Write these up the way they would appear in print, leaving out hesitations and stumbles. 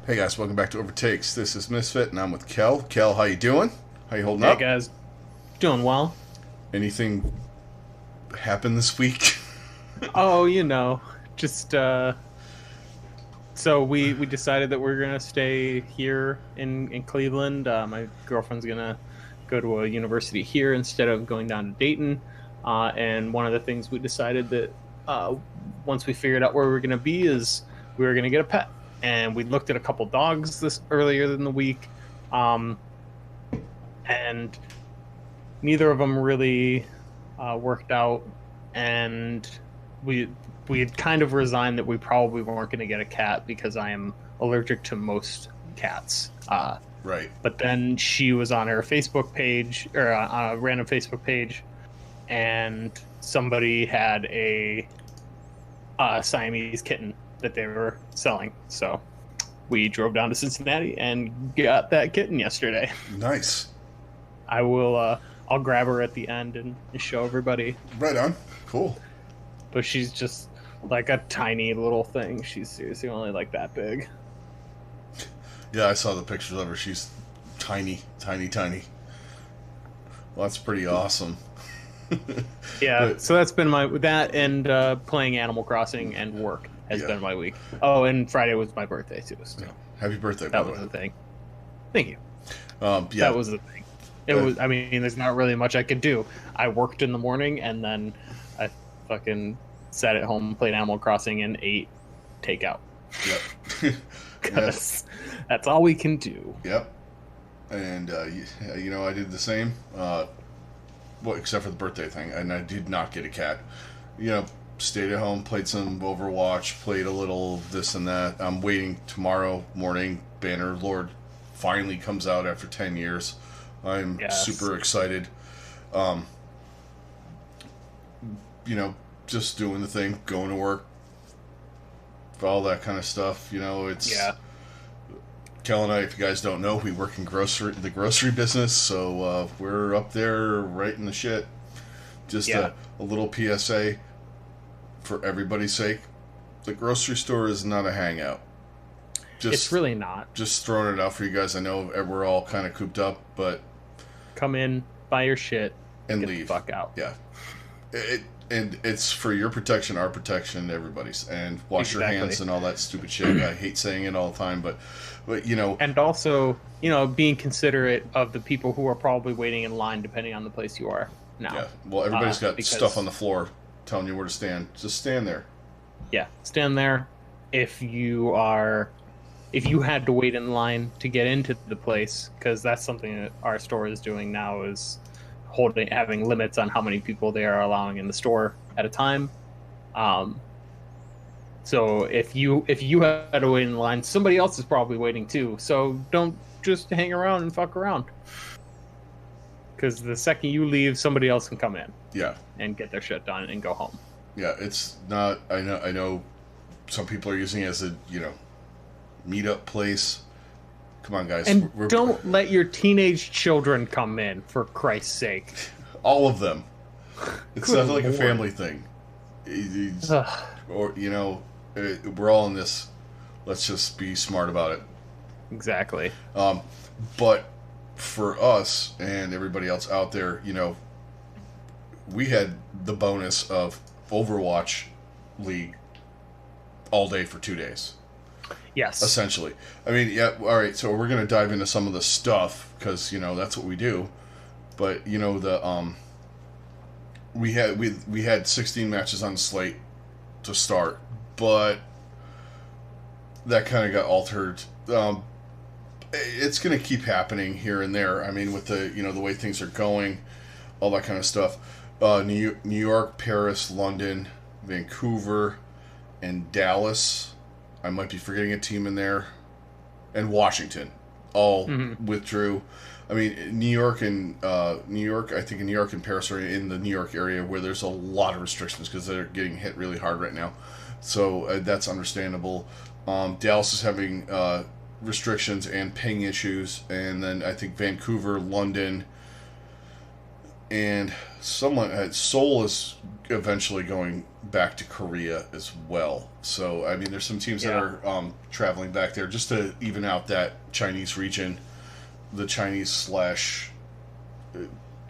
Hey guys, welcome back to OverTakes. This is Misfit, and I'm with Kel. Kel, how you doing? How you holding Hey up? guys, doing well. Anything happen this week? Oh, just so we decided that we're gonna stay here in Cleveland. My girlfriend's gonna go to a university here instead of going down to Dayton. And one of the things we decided that uh, once we figured out where we were gonna be is we were gonna get a pet. And we looked at a couple dogs this earlier in the week, um, and neither of them really worked out, and we we had kind of resigned that we probably weren't going to get a cat because I am allergic to most cats. Right. But then she was on her Facebook page or on a random Facebook page, and somebody had a Siamese kitten that they were selling. So we drove down to Cincinnati and got that kitten yesterday. Nice. I will. I'll grab her at the end and show everybody. Right on. Cool. But she's just like a tiny little thing. She's seriously only like that big. Yeah, I saw the pictures of her. She's tiny, tiny, tiny. Well, that's pretty awesome. Yeah. But So that's been that and playing Animal Crossing and work has yeah, been my week. Oh, and Friday was my birthday too. So yeah. Happy birthday, by that the was way. the thing. Thank you. Yeah. That was the thing. It Uh, was. I mean, there's not really much I could do. I worked in the morning and then I fucking sat at home, played Animal Crossing, and ate takeout yep. Yep. because that's all we can do. Yep. And I did the same. Well, except for the birthday thing, and I did not get a cat. You know, stayed at home, played some Overwatch, played a little this and that. I'm waiting tomorrow morning. Banner Lord finally comes out after 10 years. I'm Yes. super excited. Um, just doing the thing, going to work, all that kind of stuff. It's Yeah. Kel and I, if you guys don't know, we work in the grocery business, so we're up there right in the shit. Just Yeah. a little PSA for everybody's sake: the grocery store is not a hangout. It's Just really not. just throwing it out for you guys. I know we're all kind of cooped up, but Come in, buy your shit, and get the leave. fuck out. Yeah, and it's for your protection, our protection, everybody's. And wash your hands Exactly. and all that stupid shit. I hate saying it all the time, but And also, being considerate of the people who are probably waiting in line depending on the place you are now. yeah. Well, everybody's got stuff on Because, the floor telling you where to stand. Just stand there. yeah, stand there. If you are, if you had to wait in line to get into the place, because that's something that our store is doing now is having limits on how many people they are allowing in the store at a time. Um, So if you had to wait in line, somebody else is probably waiting too. So don't just hang around and fuck around. Because the second you leave, somebody else can come in Yeah, and get their shit done and go home. yeah. It's not. I know. Some people are using it as a meetup place. Come on, guys. And We're don't let your teenage children come in, for Christ's sake. all of them. It's Good not like a lord. family thing. Ugh. Or we're all in this. Let's just be smart about it. Exactly. But for us and everybody else out there, we had the bonus of Overwatch League all day for 2 days, Yes. essentially. I mean, yeah. All right, so we're gonna dive into some of the stuff because that's what we do. But we had 16 matches on the slate to start, but that kind of got altered. It's going to keep happening here and there. I mean, with the way things are going, all that kind of stuff. New York, Paris, London, Vancouver, and Dallas. I might be forgetting a team in there, and Washington all withdrew. I mean, New York and New York. I think in New York and Paris are in the New York area where there's a lot of restrictions because they're getting hit really hard right now. So that's understandable. Dallas is having restrictions and ping issues, and then I think Vancouver, London, and someone at Seoul is eventually going back to Korea as well. So, I mean, there's some teams that are traveling back there just to even out that Chinese region, the Chinese slash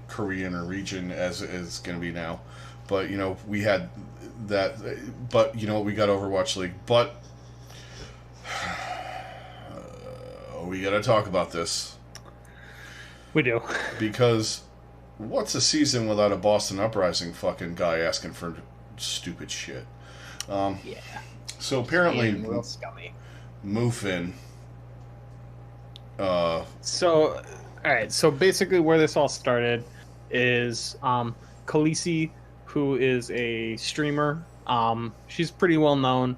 Korean or region as it is going to be now. But, we had that. But, we got Overwatch League. But we got to talk about this. We do. Because what's a season without a Boston Uprising fucking guy asking for stupid shit? Yeah. So apparently, real scummy. Mufin. So, all right. So basically, where this all started is Khaleesi, who is a streamer. She's pretty well known.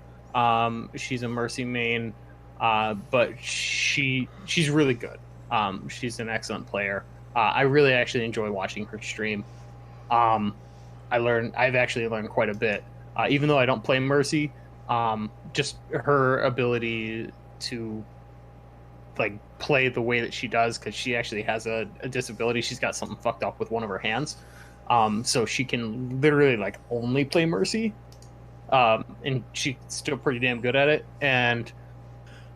She's a Mercy main, but she's really good. She's an excellent player. I really actually enjoy watching her stream. I've actually learned quite a bit. Even though I don't play Mercy, just her ability to play the way that she does, because she actually has a disability. She's got something fucked up with one of her hands. So she can literally only play Mercy. And she's still pretty damn good at it.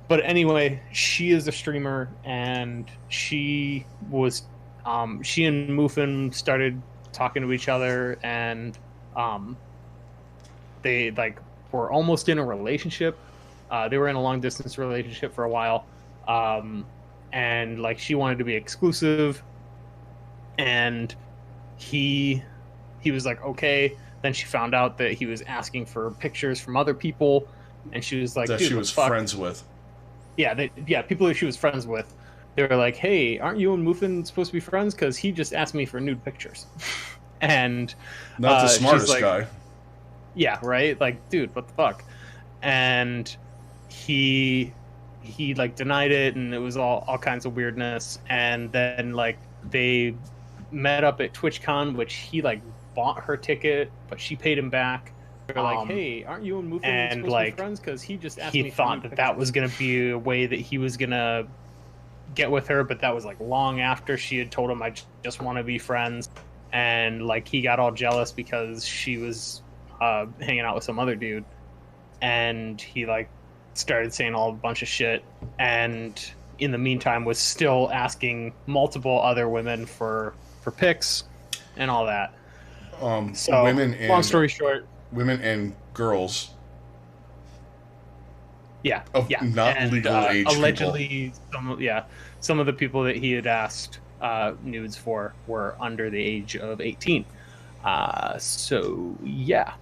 But anyway, she is a streamer, and she and Mufin started talking to each other, and they were almost in a relationship. They were in a long distance relationship for a while, and she wanted to be exclusive, and he was like, okay. Then she found out that he was asking for pictures from other people, and she was like, that dude, she was friends with. Yeah, people that she was friends with. They were like, hey, aren't you and Mufin supposed to be friends? Because he just asked me for nude pictures. And not the smartest guy. Yeah, right? Dude, what the fuck? And he denied it, and it was all kinds of weirdness. And then they met up at TwitchCon, which he bought her ticket, but she paid him back. They're like, hey, aren't you and Mufin supposed to be friends? Because he just asked me. He thought that was going to be a way that he was going to get with her, but that was long after she had told him, I just want to be friends. And he got all jealous because she was hanging out with some other dude, and he started saying a bunch of shit, and in the meantime was still asking multiple other women for pics and all that. So long story short, women and girls. Yeah, not and, legal age allegedly, people. Some of the people that he had asked nudes for were under the age of 18. So yeah,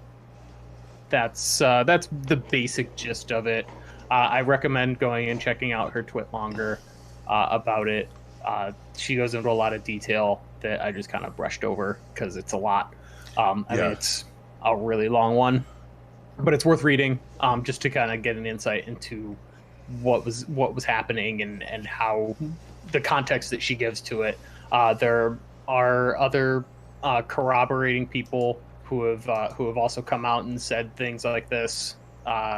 that's the basic gist of it. I recommend going and checking out her twit longer about it. She goes into a lot of detail that I just kind of brushed over because it's a lot. I mean, it's a really long one, but it's worth reading just to kind of get an insight into what was happening and how the context that she gives to it. There are other corroborating people who have also come out and said things like this.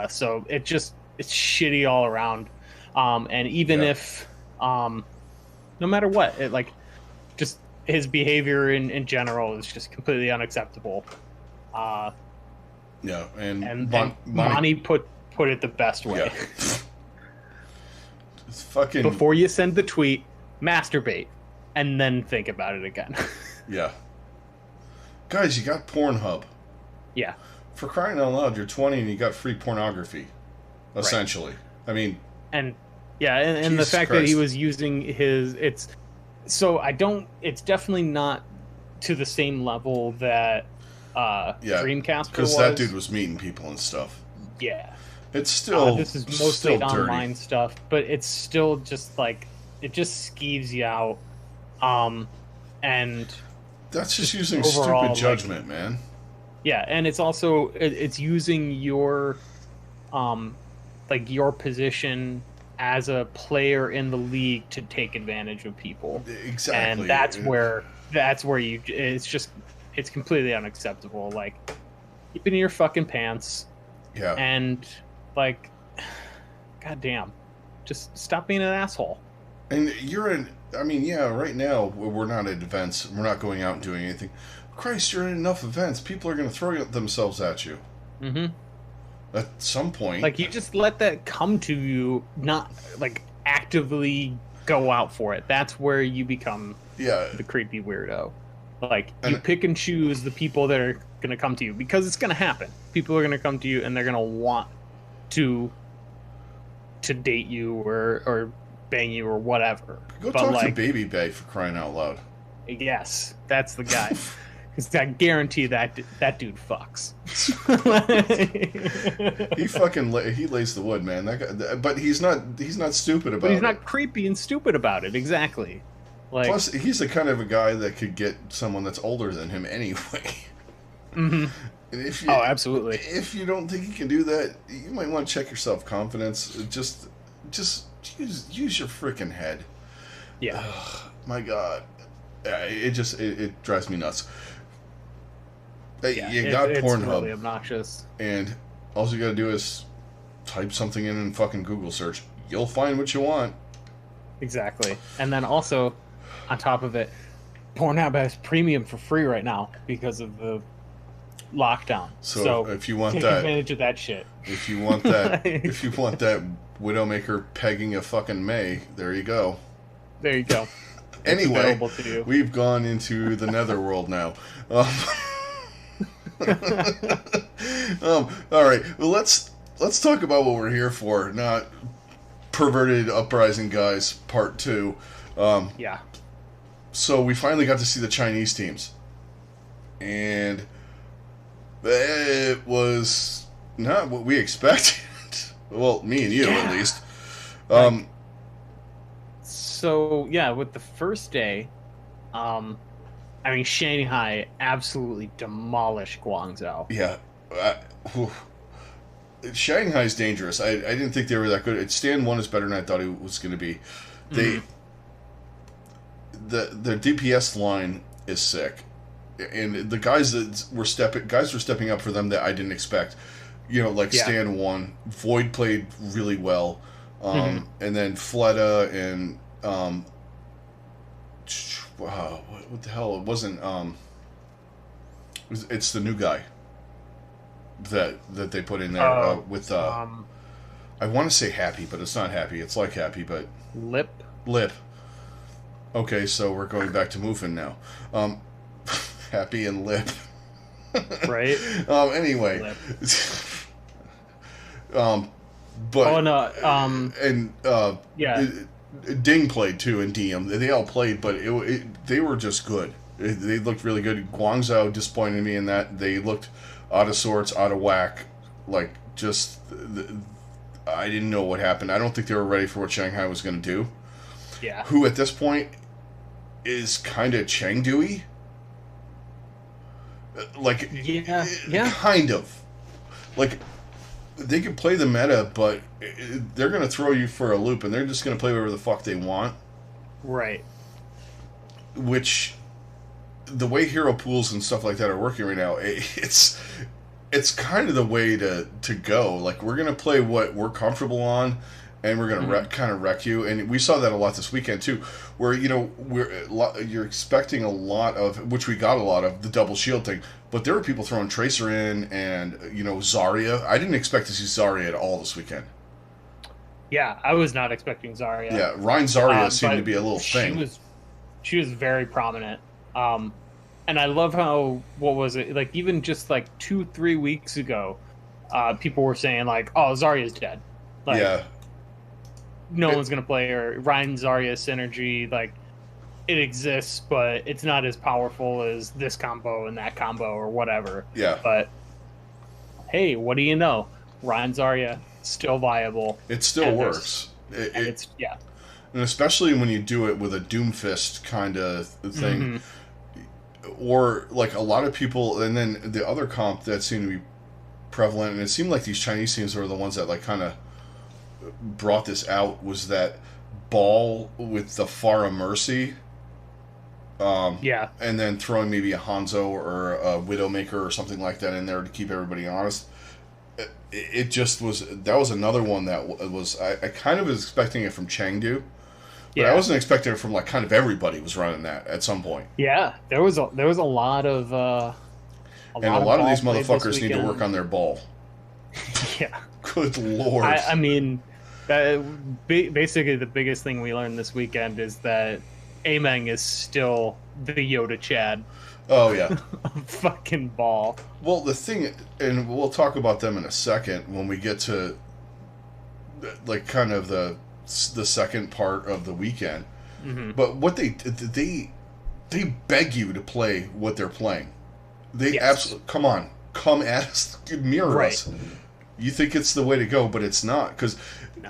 So it's shitty all around. And even if no matter what, it just his behavior in general is just completely unacceptable. And Monty put it the best way. Yeah. It's fucking... Before you send the tweet, masturbate, and then think about it again. Yeah. Guys, you got Pornhub. Yeah. For crying out loud, you're 20 and you got free pornography, essentially. Right. I mean... And the fact that he was using it's definitely not to the same level that Dreamcast was. Because that dude was meeting people and stuff. Yeah. It's still this is mostly online dirty stuff, but it's still just it just skeeves you out. And that's just using stupid judgment, man. Yeah, and it's also it's using your your position as a player in the league to take advantage of people. Exactly. And that's where it's completely unacceptable. Keep it in your fucking pants. Yeah. And goddamn, just stop being an asshole. And right now we're not at events, we're not going out and doing anything, Christ, you're in enough events. People are going to throw themselves at you. Mm-hmm. At some point. Like, you just let that come to you, not, like, actively go out for it. That's where you become the creepy weirdo. Like, you pick and choose the people that are going to come to you, because it's going to happen. People are going to come to you, and they're going to want to date you or bang you or whatever. Go talk to Baby Bay, for crying out loud. Yes, that's the guy. Because I guarantee that dude fucks. He lays the wood, man. That guy, but he's not stupid about it. But he's not creepy and stupid about it. Exactly. Like, plus, he's the kind of a guy that could get someone that's older than him anyway. Mm-hmm. And absolutely. If you don't think he can do that, you might want to check your self-confidence. Just use your freaking head. Yeah. My God. It drives me nuts. You got Pornhub. It's really obnoxious. And all you gotta do is type something in and fucking Google search. You'll find what you want. Exactly. And then also, on top of it, Pornhub has premium for free right now because of the lockdown. So if you want take advantage of that shit. If you want that Widowmaker pegging a fucking May, there you go. There you go. Anyway, we've gone into the netherworld now. All right. Well, let's talk about what we're here for. Not Perverted Uprising Guys Part 2. Yeah. So we finally got to see the Chinese teams, and it was not what we expected. Well, me and you at least. So yeah, with the first day, I mean, Shanghai absolutely demolished Guangzhou. Yeah. Shanghai's dangerous. I didn't think they were that good. Stand 1 is better than I thought it was going to be. The DPS line is sick. And the guys that were stepping up for them that I didn't expect. Stand 1. Void played really well. And then Fleta and what the hell? It wasn't. It's the new guy that they put in there with. I want to say Happy, but it's not Happy. It's like Happy, but Lip. Okay, so we're going back to Mufin now. Happy and Lip. Right. Anyway. Lip. But. Oh no. Yeah. Ding played too, and Diem. They all played, but they were just good. They looked really good. Guangzhou disappointed me in that they looked out of sorts, out of whack. Like, just I didn't know what happened. I don't think they were ready for what Shanghai was going to do. Yeah. Who at this point is kind of Chengdu-y. Like, yeah, kind of. Like, they could play the meta, but they're going to throw you for a loop, and they're just going to play whatever the fuck they want. Right. Which, the way hero pools and stuff like that are working right now, it's kind of the way to go. Like, we're going to play what we're comfortable on, and we're going to kind of wreck you. And we saw that a lot this weekend, too, where, you're expecting a lot of, which we got a lot of, the double shield thing. But there were people throwing Tracer in and, Zarya. I didn't expect to see Zarya at all this weekend. Yeah, I was not expecting Zarya. Yeah, Ryan Zarya seemed to be a little thing. She was very prominent. And I love how, what was it, like, even just, 2-3 weeks ago, people were saying, oh, Zarya's dead. No one's going to play her. Ryan Zarya synergy, it exists, but it's not as powerful as this combo and that combo or whatever. Yeah. But, hey, what do you know? Ryan Zarya, still viable. It still works. And especially when you do it with a Doomfist kind of thing. Or, a lot of people, and then the other comp that seemed to be prevalent, and it seemed like these Chinese teams were the ones that, kind of brought this out, was that ball with the Pharah Mercy. And then throwing maybe a Hanzo or a Widowmaker or something like that in there to keep everybody honest. It just was, that was another one that was, I kind of was expecting it from Chengdu, But I wasn't expecting it from like kind of everybody was running that at some point. Yeah, there was a lot of And a lot of these ball played motherfuckers this need to work on their ball. Yeah. Good lord. I mean, basically the biggest thing we learned this weekend is that Ameng is still the Yoda Chad. Oh yeah. Fucking ball. Well, the thing, and we'll talk about them in a second when we get to like kind of the second part of the weekend. Mm-hmm. But what they beg you to play what they're playing. They absolutely come at us, mirror us. You think it's the way to go, but it's not, because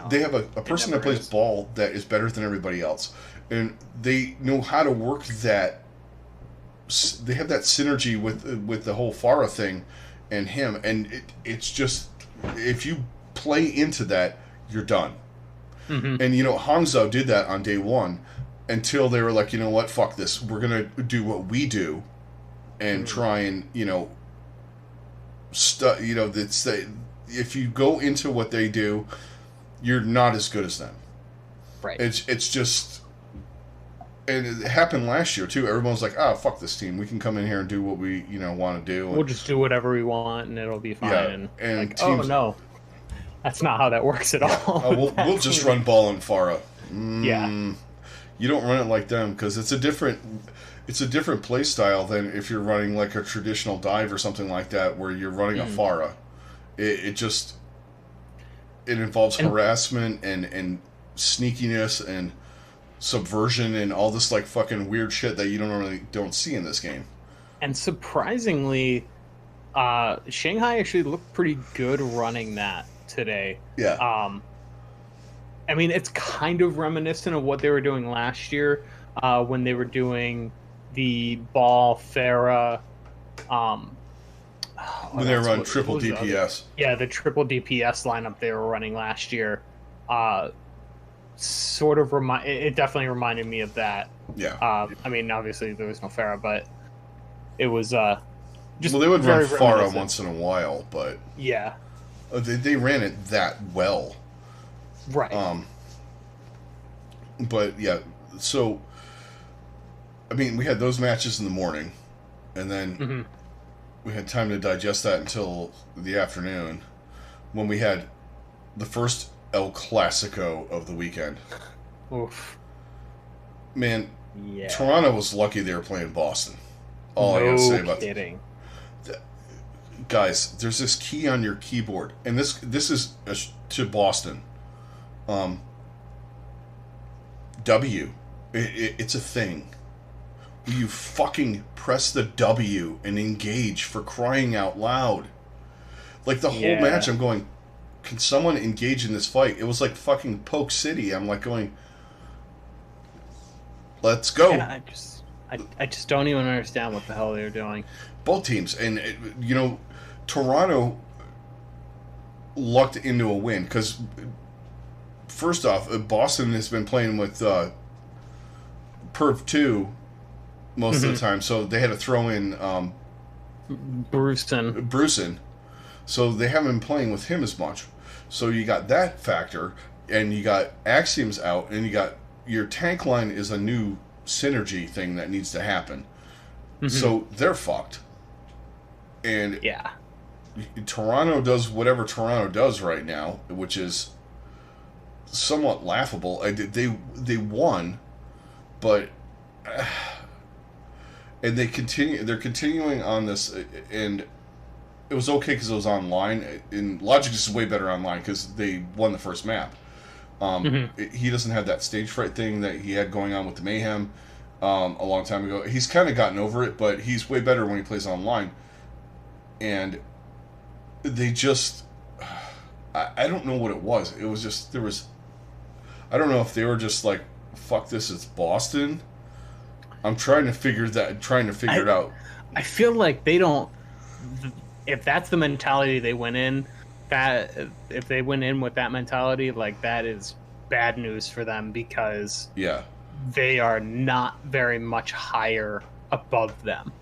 they have a person that plays ball that is better than everybody else, and they know how to work that. They have that synergy with the whole Farah thing and him, and it's just, if you play into that, you're done. Mm-hmm. And Hangzhou did that on day one until they were like, you know what, fuck this, we're gonna do what we do and try and if you go into what they do, you're not as good as them. Right. It's just, and it happened last year too. Everyone's like, fuck this team. We can come in here and do what we want to do. We'll just do whatever we want and it'll be fine. Yeah, and like, teams, oh no, that's not how that works at all. We'll just run ball and Farah. Yeah. You don't run it like them, because it's a different play style than if you're running like a traditional dive or something like that, where you're running a Farah. It involves harassment and sneakiness and subversion and all this like fucking weird shit that you don't see in this game. And surprisingly, Shanghai actually looked pretty good running that today. Yeah. I mean, it's kind of reminiscent of what they were doing last year, when they were doing the ball Farah. When they run triple DPS. Yeah, the triple DPS lineup they were running last year. It definitely reminded me of that. Yeah. I mean, obviously there was no Farah, but it was just. Well, they would run Farah once in a while, but yeah, they ran it that well. Right. But yeah, so I mean, we had those matches in the morning, and then we had time to digest that until the afternoon, when we had the first El Clasico of the weekend. Oof. Man, yeah. Toronto was lucky they were playing Boston. All I gotta say about that. Guys, there's this key on your keyboard, and this is to Boston. W. It's a thing. You fucking press the W and engage, for crying out loud. Like the whole match, I'm going, can someone engage in this fight? It was like fucking Poke City. I'm like going, let's go. Yeah, I just don't even understand what the hell they're doing. Both teams, and Toronto lucked into a win, because first off, Boston has been playing with Perv 2 most of the time, so they had to throw in Brucein. So they haven't been playing with him as much. So you got that factor, and you got Axioms out, and you got your tank line is a new synergy thing that needs to happen. So they're fucked. And Toronto does whatever Toronto does right now, which is somewhat laughable. They won, but and they're continuing on this, and it was okay because it was online. And Logic is way better online because they won the first map. He doesn't have that stage fright thing that he had going on with the Mayhem a long time ago. He's kind of gotten over it, but he's way better when he plays online. And they just, I don't know what it was. It was just, I don't know if they were just like, fuck this, it's Boston. I'm trying to figure it out. I feel like they don't, if that's the mentality they went in, if they went in with that mentality, like, that is bad news for them, because they are not very much higher above them.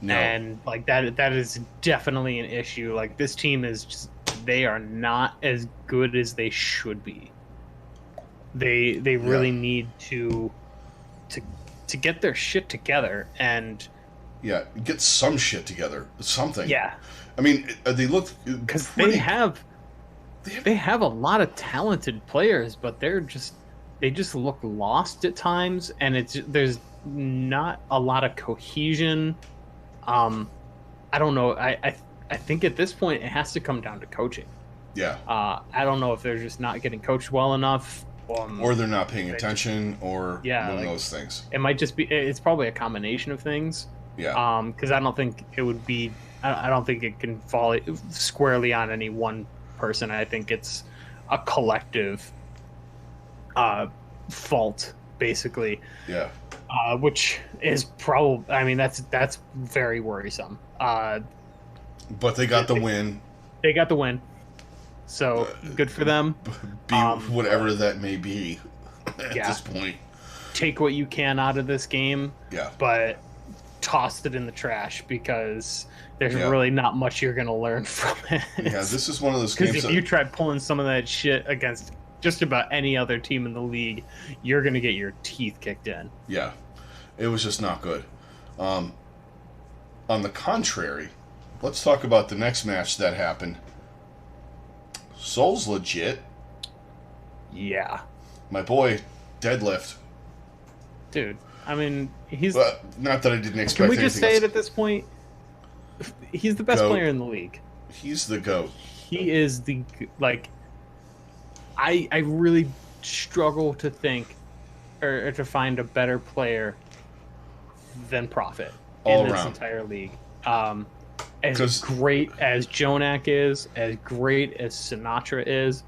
No. And like that is definitely an issue. Like, this team is just, they are not as good as they should be. They really need to to get their shit together and get some shit together, something. yeah, I mean, they look because pretty. they have a lot of talented players, but they just look lost at times, and there's not a lot of cohesion. I don't know. I think at this point it has to come down to coaching. Yeah. I don't know if they're just not getting coached well enough, or they're not paying attention, or one of those things. It might just be. It's probably a combination of things. Yeah. Because I don't think it would be. I don't think it can fall squarely on any one person. I think it's a collective fault, basically. Yeah. Which is probably. I mean, that's very worrisome. But they got the win. They got the win. So good for them. Be whatever that may be at this point. Take what you can out of this game. Yeah. But toss it in the trash because there's really not much you're going to learn from it. Yeah, this is one of those games. Because if you try pulling some of that shit against just about any other team in the league, you're going to get your teeth kicked in. Yeah. It was just not good. On the contrary, let's talk about the next match that happened. Soul's legit. Yeah. My boy, Deadlift. Dude, I mean, he's... not that I didn't expect Can we just say else. it at this point? He's the best player in the league. He's the GOAT. He is the... Like, I really struggle to think or to find a better player than Prophet in this entire league. As great as Jonak is, as great as Sinatra is,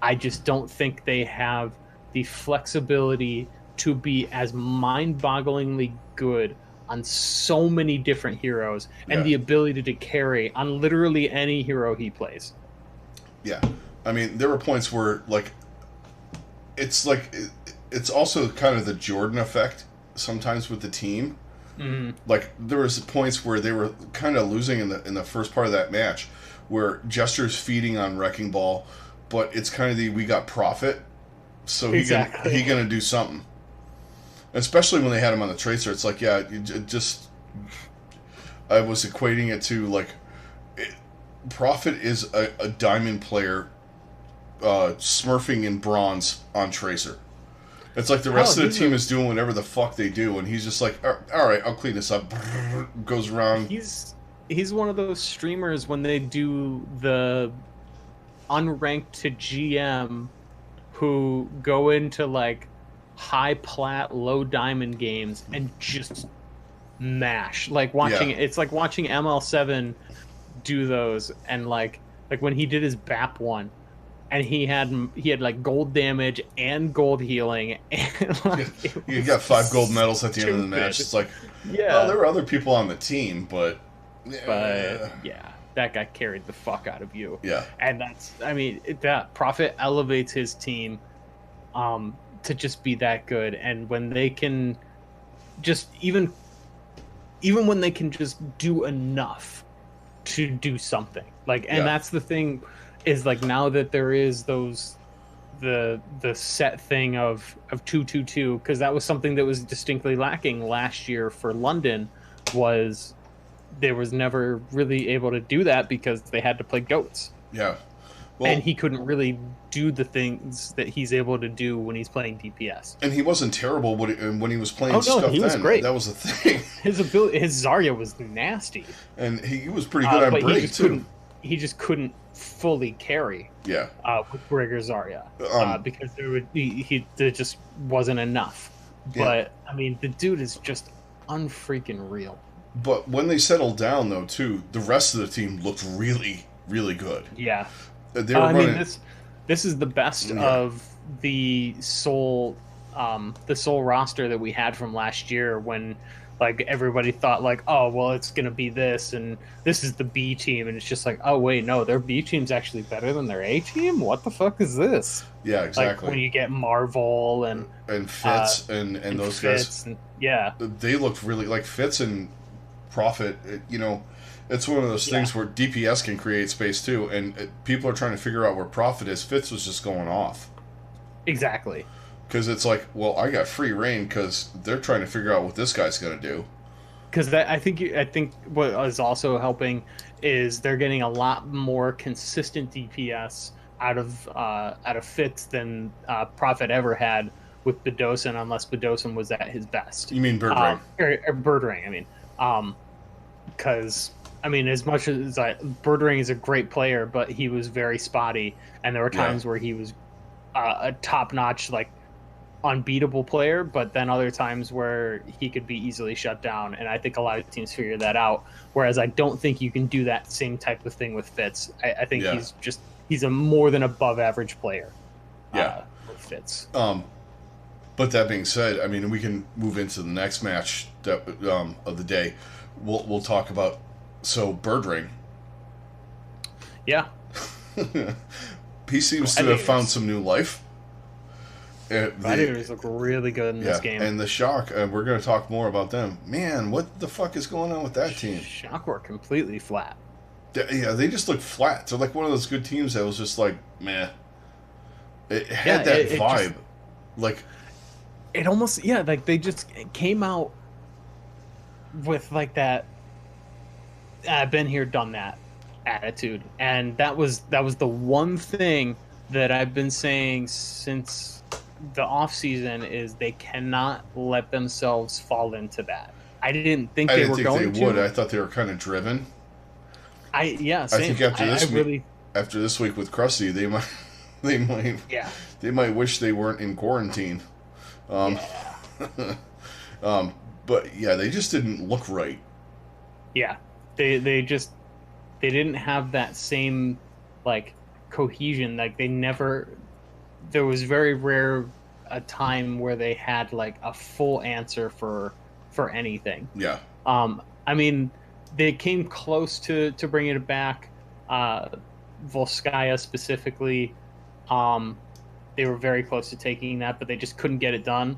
I just don't think they have the flexibility to be as mind-bogglingly good on so many different heroes and the ability to carry on literally any hero he plays. Yeah. I mean, there were points where, it's also kind of the Jordan effect sometimes with the team. Mm-hmm. Like, there was points where they were kind of losing in the first part of that match where Jester's feeding on Wrecking Ball, but it's kind of we got Prophet, so he gonna do something. Especially when they had him on the Tracer, it's like, I was equating it to, Prophet is a diamond player smurfing in bronze on Tracer. It's like the rest of the team is doing whatever the fuck they do, and he's just like, all right, I'll clean this up. Goes around. He's one of those streamers when they do the unranked to GM who go into, high plat, low diamond games and just mash. It's like watching ML7 do those, and like when he did his BAP one, and he had gold damage and gold healing, and you got 5 gold medals at the end of the match. It's like, well, there were other people on the team, but that guy carried the fuck out of you. Yeah, and that Prophet elevates his team to just be that good, and when they can just even when they can just do enough to do something, that's the thing. Is now that there is the set thing of 2-2-2, because that was something that was distinctly lacking last year for London, was there was never really able to do that because they had to play goats. Yeah. Well, and he couldn't really do the things that he's able to do when he's playing DPS. And he wasn't terrible when he was playing stuff he was great. That was the thing. His Zarya was nasty. And he was pretty good on break, too. He just couldn't fully carry with Gregor Zarya because there just wasn't enough. But the dude is just unfreaking real. But when they settled down, though, too, the rest of the team looked really, really good. Yeah, they were running... this is the best of the Soul roster that we had from last year when. Everybody thought oh, well, it's going to be this, and this is the B team, and it's just oh, wait, no, their B team's actually better than their A team? What the fuck is this? Yeah, exactly. When you get Marvel and Fitz and those Fitz guys. They looked really, Fitz and Prophet, it's one of those things where DPS can create space too, and people are trying to figure out where Prophet is. Fitz was just going off. Exactly. Because it's like, well, I got free reign because they're trying to figure out what this guy's going to do. Because I think what is also helping is they're getting a lot more consistent DPS out of Fitz than Prophet ever had with Bedosin, unless Bedosin was at his best. You mean Bird Ring? Or Bird Ring, I mean. Because I mean, as much as Bird Ring is a great player, but he was very spotty, and there were times where he was a top-notch, like, unbeatable player, but then other times where he could be easily shut down, and I think a lot of teams figure that out, whereas I don't think you can do that same type of thing with Fitz. I think he's a more than above average player. With Fitz. But that being said, I mean, we can move into the next match that of the day. We'll talk about Bird Ring. Yeah. He seems to have found some new life. Gladiators look really good in this game. And the Shock, we're going to talk more about them. Man, what the fuck is going on with that team? Shock were completely flat. Yeah, they just look flat. They're like one of those good teams that was just like, meh. It had that vibe. It almost, like they just came out with like that, been here, done that attitude. And that was the one thing that I've been saying since the off season is they cannot let themselves fall into that. I didn't think they were going to. I thought they were kind of driven. Same. I think after this week with Krusty, they might wish they weren't in quarantine. But yeah, they just didn't look right. Yeah, they didn't have that same like cohesion. Like there was very rare a time where they had like a full answer for anything. Yeah. I mean, they came close to bringing it back. Volskaya specifically, they were very close to taking that, but they just couldn't get it done.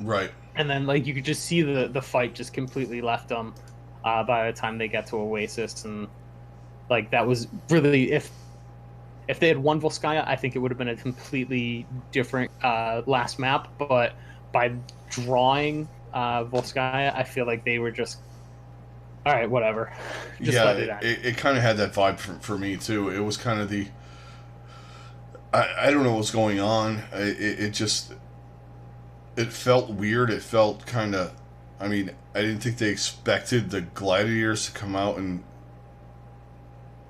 Right. And then like you could just see the fight just completely left them by the time they got to Oasis, and like that was really if they had won Volskaya, I think it would have been a completely different last map. But by drawing Volskaya, I feel like they were just, all right, whatever. Just let it end. It kind of had that vibe for me too. It was kind of I don't know what's going on. It felt weird. It felt kind of, I mean, I didn't think they expected the Gladiators to come out and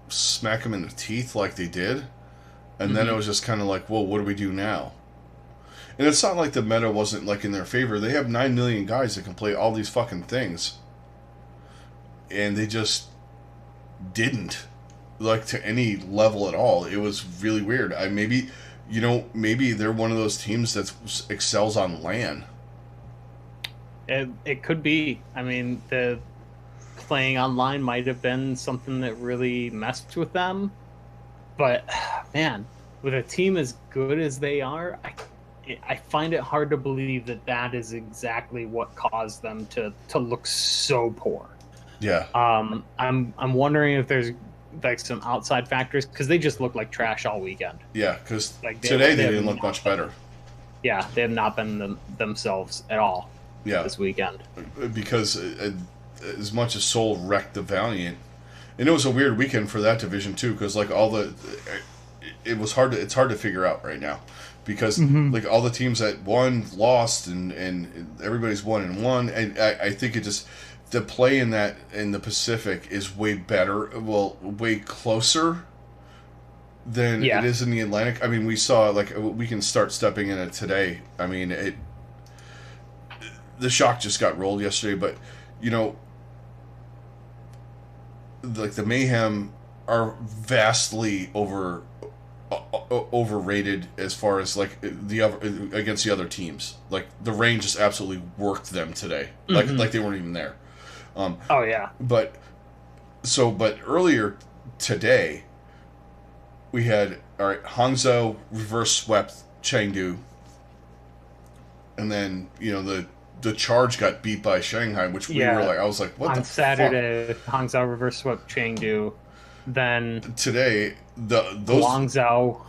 smack them in the teeth like they did. And then it was just kind of like, well, what do we do now? And it's not like the meta wasn't like in their favor. They have 9 million guys that can play all these fucking things. And they just didn't, like, to any level at all. It was really weird. Maybe they're one of those teams that excels on LAN. It could be. I mean, the playing online might have been something that really messed with them. But, man, with a team as good as they are, I find it hard to believe that is exactly what caused them to look so poor. Yeah. I'm wondering if there's like some outside factors, because they just look like trash all weekend. Yeah, because like today they didn't look much better. Yeah, they have not been themselves at all. Yeah. This weekend. Because as much as Seoul wrecked the Valiant, and it was a weird weekend for that division too, because like it's hard to figure out right now, because like all the teams that won lost, and everybody's 1-1, and I think it just, the play in the Pacific is way better, way closer than it is in the Atlantic. I mean, we saw, like, we can start stepping in it today. I mean, the Shock just got rolled yesterday, but like the Mayhem are vastly overrated as far as like against the other teams. Like the rain just absolutely worked them today. Like they weren't even there. Oh yeah. But earlier today we had, all right, Hangzhou reverse swept Chengdu, and then the Charge got beat by Shanghai, which we were like, I was like, what the fuck? On Saturday, Hangzhou reverse swept Chengdu. Then today, those Guangzhou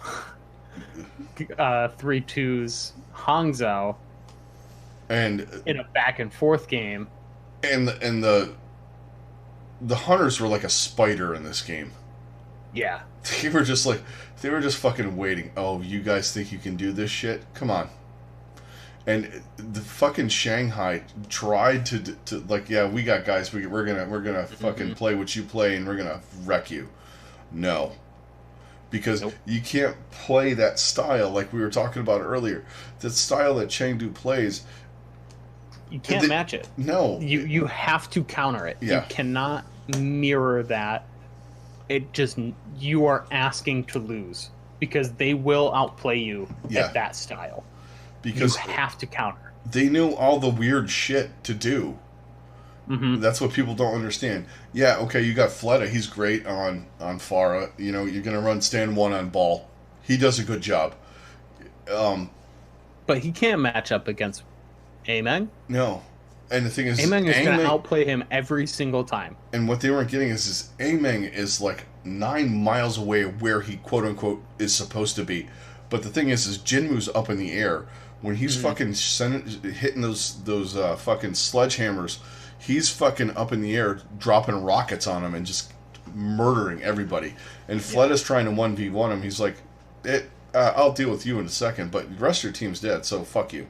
3-2's Hangzhou and in a back and forth game. and the hunters were like a spider in this game. Yeah. They were just like, they were just fucking waiting. Oh, you guys think you can do this shit? Come on. And the fucking Shanghai tried to like, yeah, we got guys. We're gonna fucking play what you play, and we're gonna wreck you. No, because Nope. you can't play that style like we were talking about earlier. The style that Chengdu plays, You can't match it. no. You have to counter it. Yeah. You cannot mirror that. It just, you are asking to lose because they will outplay you Yeah. at that style. Because you have to counter. they knew all the weird shit to do. Mm-hmm. That's what people don't understand. Yeah, okay, you got Fleta. He's great on Farah. You know, you're going to run stand one on ball. He does a good job. But he can't match up against Ameng. No. And the thing is, Ameng is going to outplay him every single time. And what they weren't getting is Ameng is like 9 miles away where he, quote unquote, is supposed to be. But the thing is Jinmu's up in the air. When he's fucking hitting those fucking sledgehammers, he's fucking up in the air, dropping rockets on him and just murdering everybody. And Fleta's trying to 1v1 him. He's like, I'll deal with you in a second, but the rest of your team's dead, so fuck you.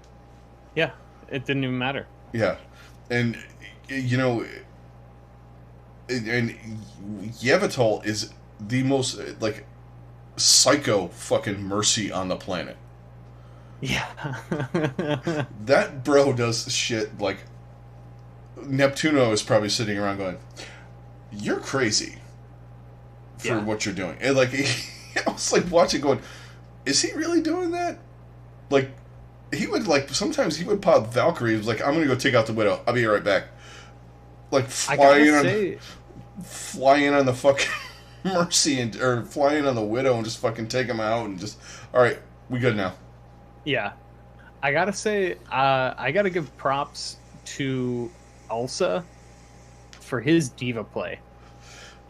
Yeah, it didn't even matter. Yeah. And, you know, and Yevitol is the most, like, psycho fucking mercy on the planet. Yeah. That bro does shit like Neptuno is probably sitting around going, "You're crazy for what you're doing." And like, I was like watching, going, "Is he really doing that?" Like, he would like sometimes he would pop Valkyrie. He was like, "I'm gonna go take out the Widow. I'll be right back." Like flying on the fucking Mercy or flying on the Widow and just fucking take him out and just, all right, we good now. Yeah, I gotta say, I gotta give props to Ulsa for his diva play.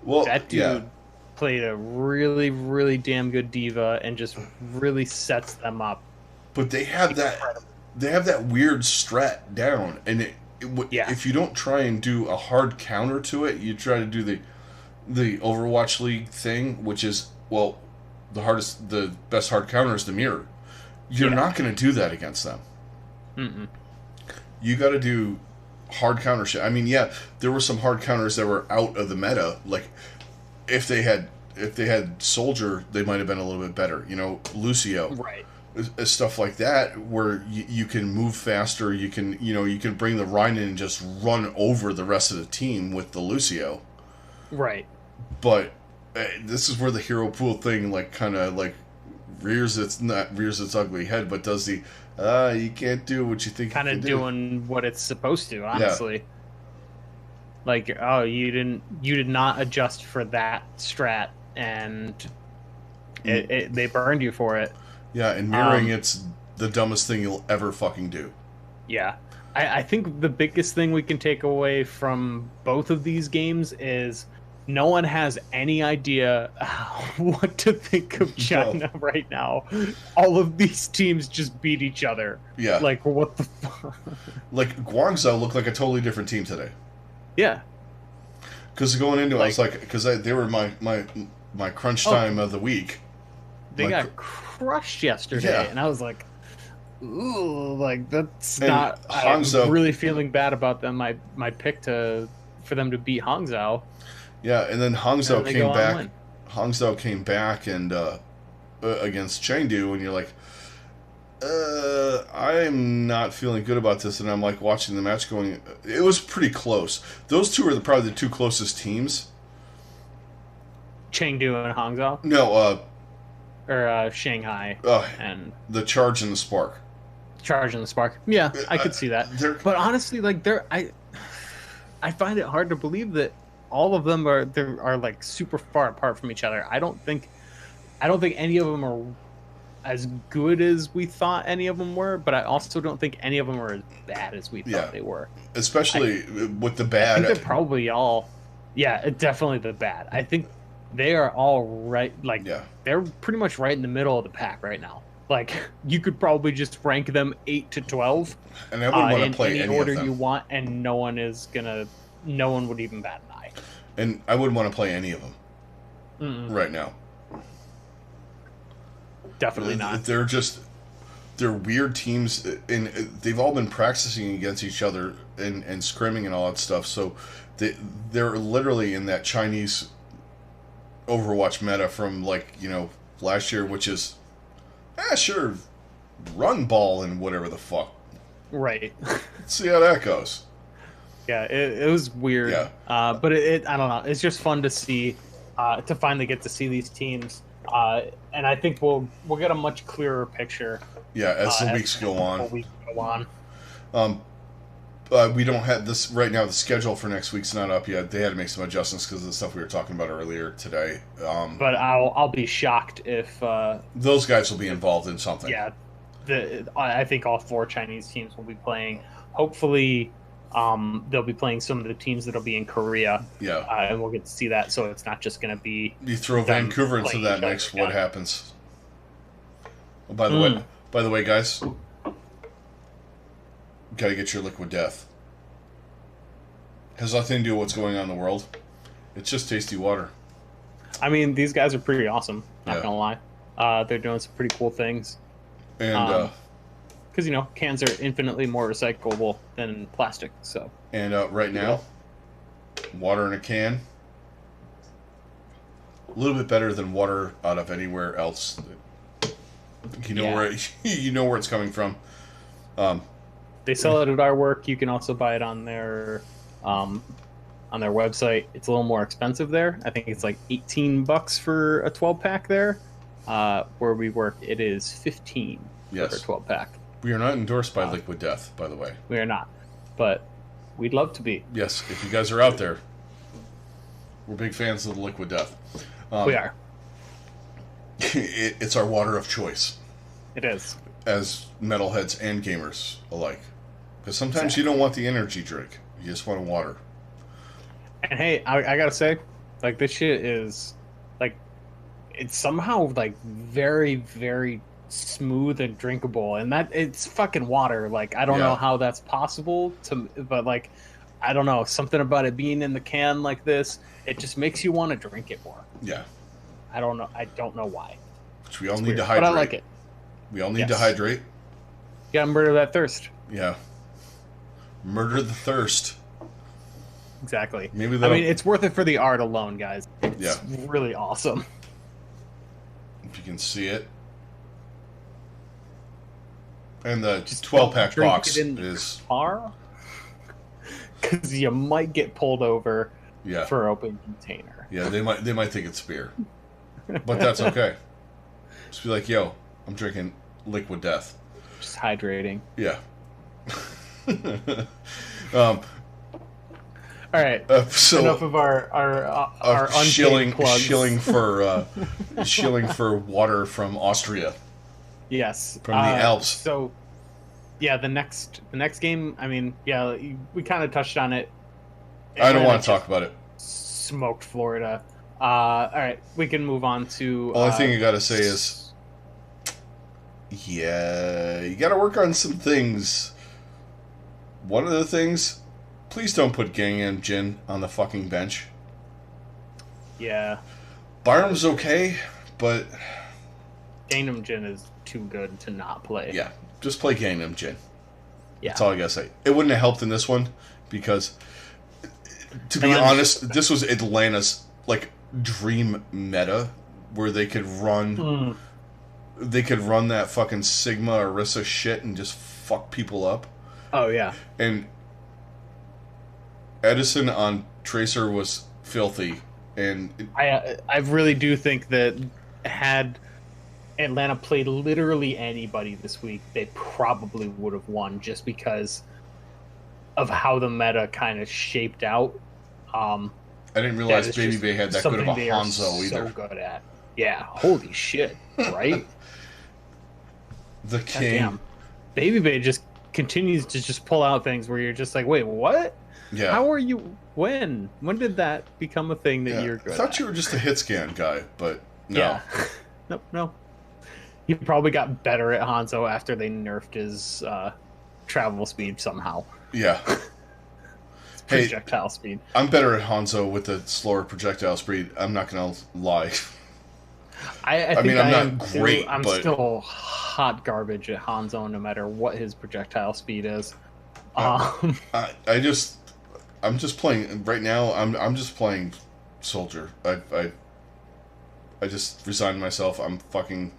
Well, that dude played a really, really damn good diva and just really sets them up. But they have that weird strat down, and if you don't try and do a hard counter to it, you try to do the Overwatch League thing, which is, well, the best hard counter is the mirror. You're not going to do that against them. Mm-mm. You got to do hard counter shit. I mean, yeah, there were some hard counters that were out of the meta. Like, if they had Soldier, they might have been a little bit better. You know, Lucio, right? Stuff like that, where you can move faster. You can bring the Rhine in and just run over the rest of the team with the Lucio. Right. But this is where the hero pool thing, like, kind of like rears its ugly head, but does the you can't do what you think kind of doing what it's supposed to, honestly. Like, oh, you did not adjust for that strat, and they burned you for it. Yeah, and mirroring it's the dumbest thing you'll ever fucking do. Yeah. I think the biggest thing we can take away from both of these games is no one has any idea what to think of China right now. All of these teams just beat each other. Yeah. Like, what the fuck? Like, Guangzhou looked like a totally different team today. Yeah. Because going into it, I was like, because they were my crunch time of the week. They got crushed yesterday, and I was like, ooh, like, that's not... Hangzhou, I'm really feeling bad about them. My pick for them to beat Hangzhou. Yeah, and then Hangzhou came back. Hangzhou came back and against Chengdu, and you're like, I'm not feeling good about this. And I'm like watching the match, going, it was pretty close. Those two are probably the two closest teams. Chengdu and Hangzhou. No, or Shanghai and the Charge and the Spark. Charge and the Spark. Yeah, I could see that. But honestly, like, I find it hard to believe that all of them are like super far apart from each other. I don't think any of them are as good as we thought any of them were, but I also don't think any of them are as bad as we thought they were. Especially with the bad. I think they're probably all, definitely the bad. I think they are all right. Like, Yeah. they're pretty much right in the middle of the pack right now. Like, you could probably just rank them 8 to 12 And I wouldn't want to in play any any of order them. you want, and no one would even bat an eye. And I wouldn't want to play any of them right now. Definitely not. They're weird teams, and they've all been practicing against each other and scrimming and all that stuff. So they're literally in that Chinese Overwatch meta from last year, which is sure, run ball and whatever the fuck. Right. Let's see how that goes. Yeah, it was weird. Yeah. But I don't know. It's just fun to see, to finally get to see these teams. And I think we'll get a much clearer picture. Yeah, as the weeks go on. We don't have this right now. The schedule for next week's not up yet. They had to make some adjustments because of the stuff we were talking about earlier today. But I'll be shocked if those guys will be involved in something. Yeah, I think all 4 Chinese teams will be playing. Hopefully, they'll be playing some of the teams that'll be in Korea. Yeah, and we'll get to see that. So it's not just going to be you throw Vancouver into that mix. What happens? Oh, by the way, guys, got to get your liquid death. Has nothing to do with what's going on in the world. It's just tasty water. I mean, these guys are pretty awesome. Not gonna lie, they're doing some pretty cool things. And because cans are infinitely more recyclable than plastic. So right now, water in a can, a little bit better than water out of anywhere else. Where where it's coming from. They sell it at our work. You can also buy it on their website. It's a little more expensive there. I think it's like $18 for a 12-pack there. Where we work, it is $15 for a 12-pack. We are not endorsed by Liquid Death, by the way. We are not, but we'd love to be. Yes, if you guys are out there, we're big fans of the Liquid Death. We are. It's our water of choice. It is. As metalheads and gamers alike. Because sometimes you don't want the energy drink. You just want water. And hey, I gotta say, like, this shit is, like, it's somehow, like, very, very smooth and drinkable. And that, it's fucking water. Like, I don't know how that's possible, but, like, I don't know. Something about it being in the can like this, it just makes you want to drink it more. Yeah. I don't know why. Which we all need to hydrate. But I like it. We all need to hydrate. You gotta murder that thirst. Yeah. Murder the thirst. Exactly. I mean, it's worth it for the art alone, guys. It's really awesome. If you can see it. And the 12-pack box is... Because you might get pulled over Yeah. for open container. Yeah, they might think it's beer. But that's okay. Just be like, yo, I'm drinking liquid death. Just hydrating. Yeah. All right. So enough of our shilling plugs. shilling for water from Austria. Yes. From the Alps. So yeah, the next game, I mean, yeah, we kind of touched on it. I don't want to talk about it. Smoked Florida. All right, we can move on to Only thing I gotta say is, yeah, you gotta work on some things. One of the things, please don't put Gangnam Jin on the fucking bench. Yeah. Barham's okay, but Gangnam Jin is too good to not play. Yeah, just play Gangnam Jin. Yeah. That's all I gotta say. It wouldn't have helped in this one because, to be honest, this was Atlanta's like dream meta where they could run that fucking Sigma Orisa shit and just fuck people up. Oh yeah. And Edison on Tracer was filthy, and I really do think that had Atlanta played literally anybody this week, they probably would have won just because of how the meta kind of shaped out. I didn't realize Baby Bay had that good of a Hanzo either. So good at. Yeah, holy shit, right? The king. Goddamn. Baby Bay just continues to just pull out things where you're just like, wait, what? Yeah. How are you? When? When did that become a thing that Yeah, you're I good thought at? you were just a hit scan guy, but no. Yeah. Nope, no. He probably got better at Hanzo after they nerfed his travel speed somehow. Yeah. Hey, Projectile speed. I'm better at Hanzo with the slower projectile speed. I'm not gonna lie. I I think mean, I'm I not am too. great, I'm but still hot garbage at Hanzo no matter what his projectile speed is. I, Um, I just, I'm just playing right now. I'm just playing soldier. I just resigned myself. I'm fucking.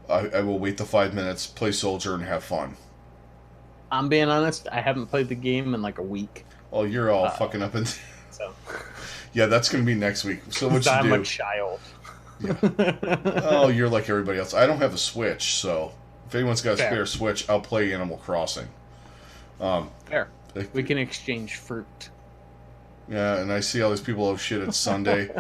I will wait the 5 minutes, play soldier, and have fun. I'm being honest, I haven't played the game in like a week. Oh, you're all Uh, fucking up and. so, Yeah, that's gonna be next week. So what 'cause you I'm a do? child. Yeah. Oh, you're like everybody else. I don't have a Switch, so if anyone's got a Fair. spare Switch, I'll play Animal Crossing. Fair. Like, We can exchange fruit. yeah, and I see all these people. Oh shit! It's Sunday.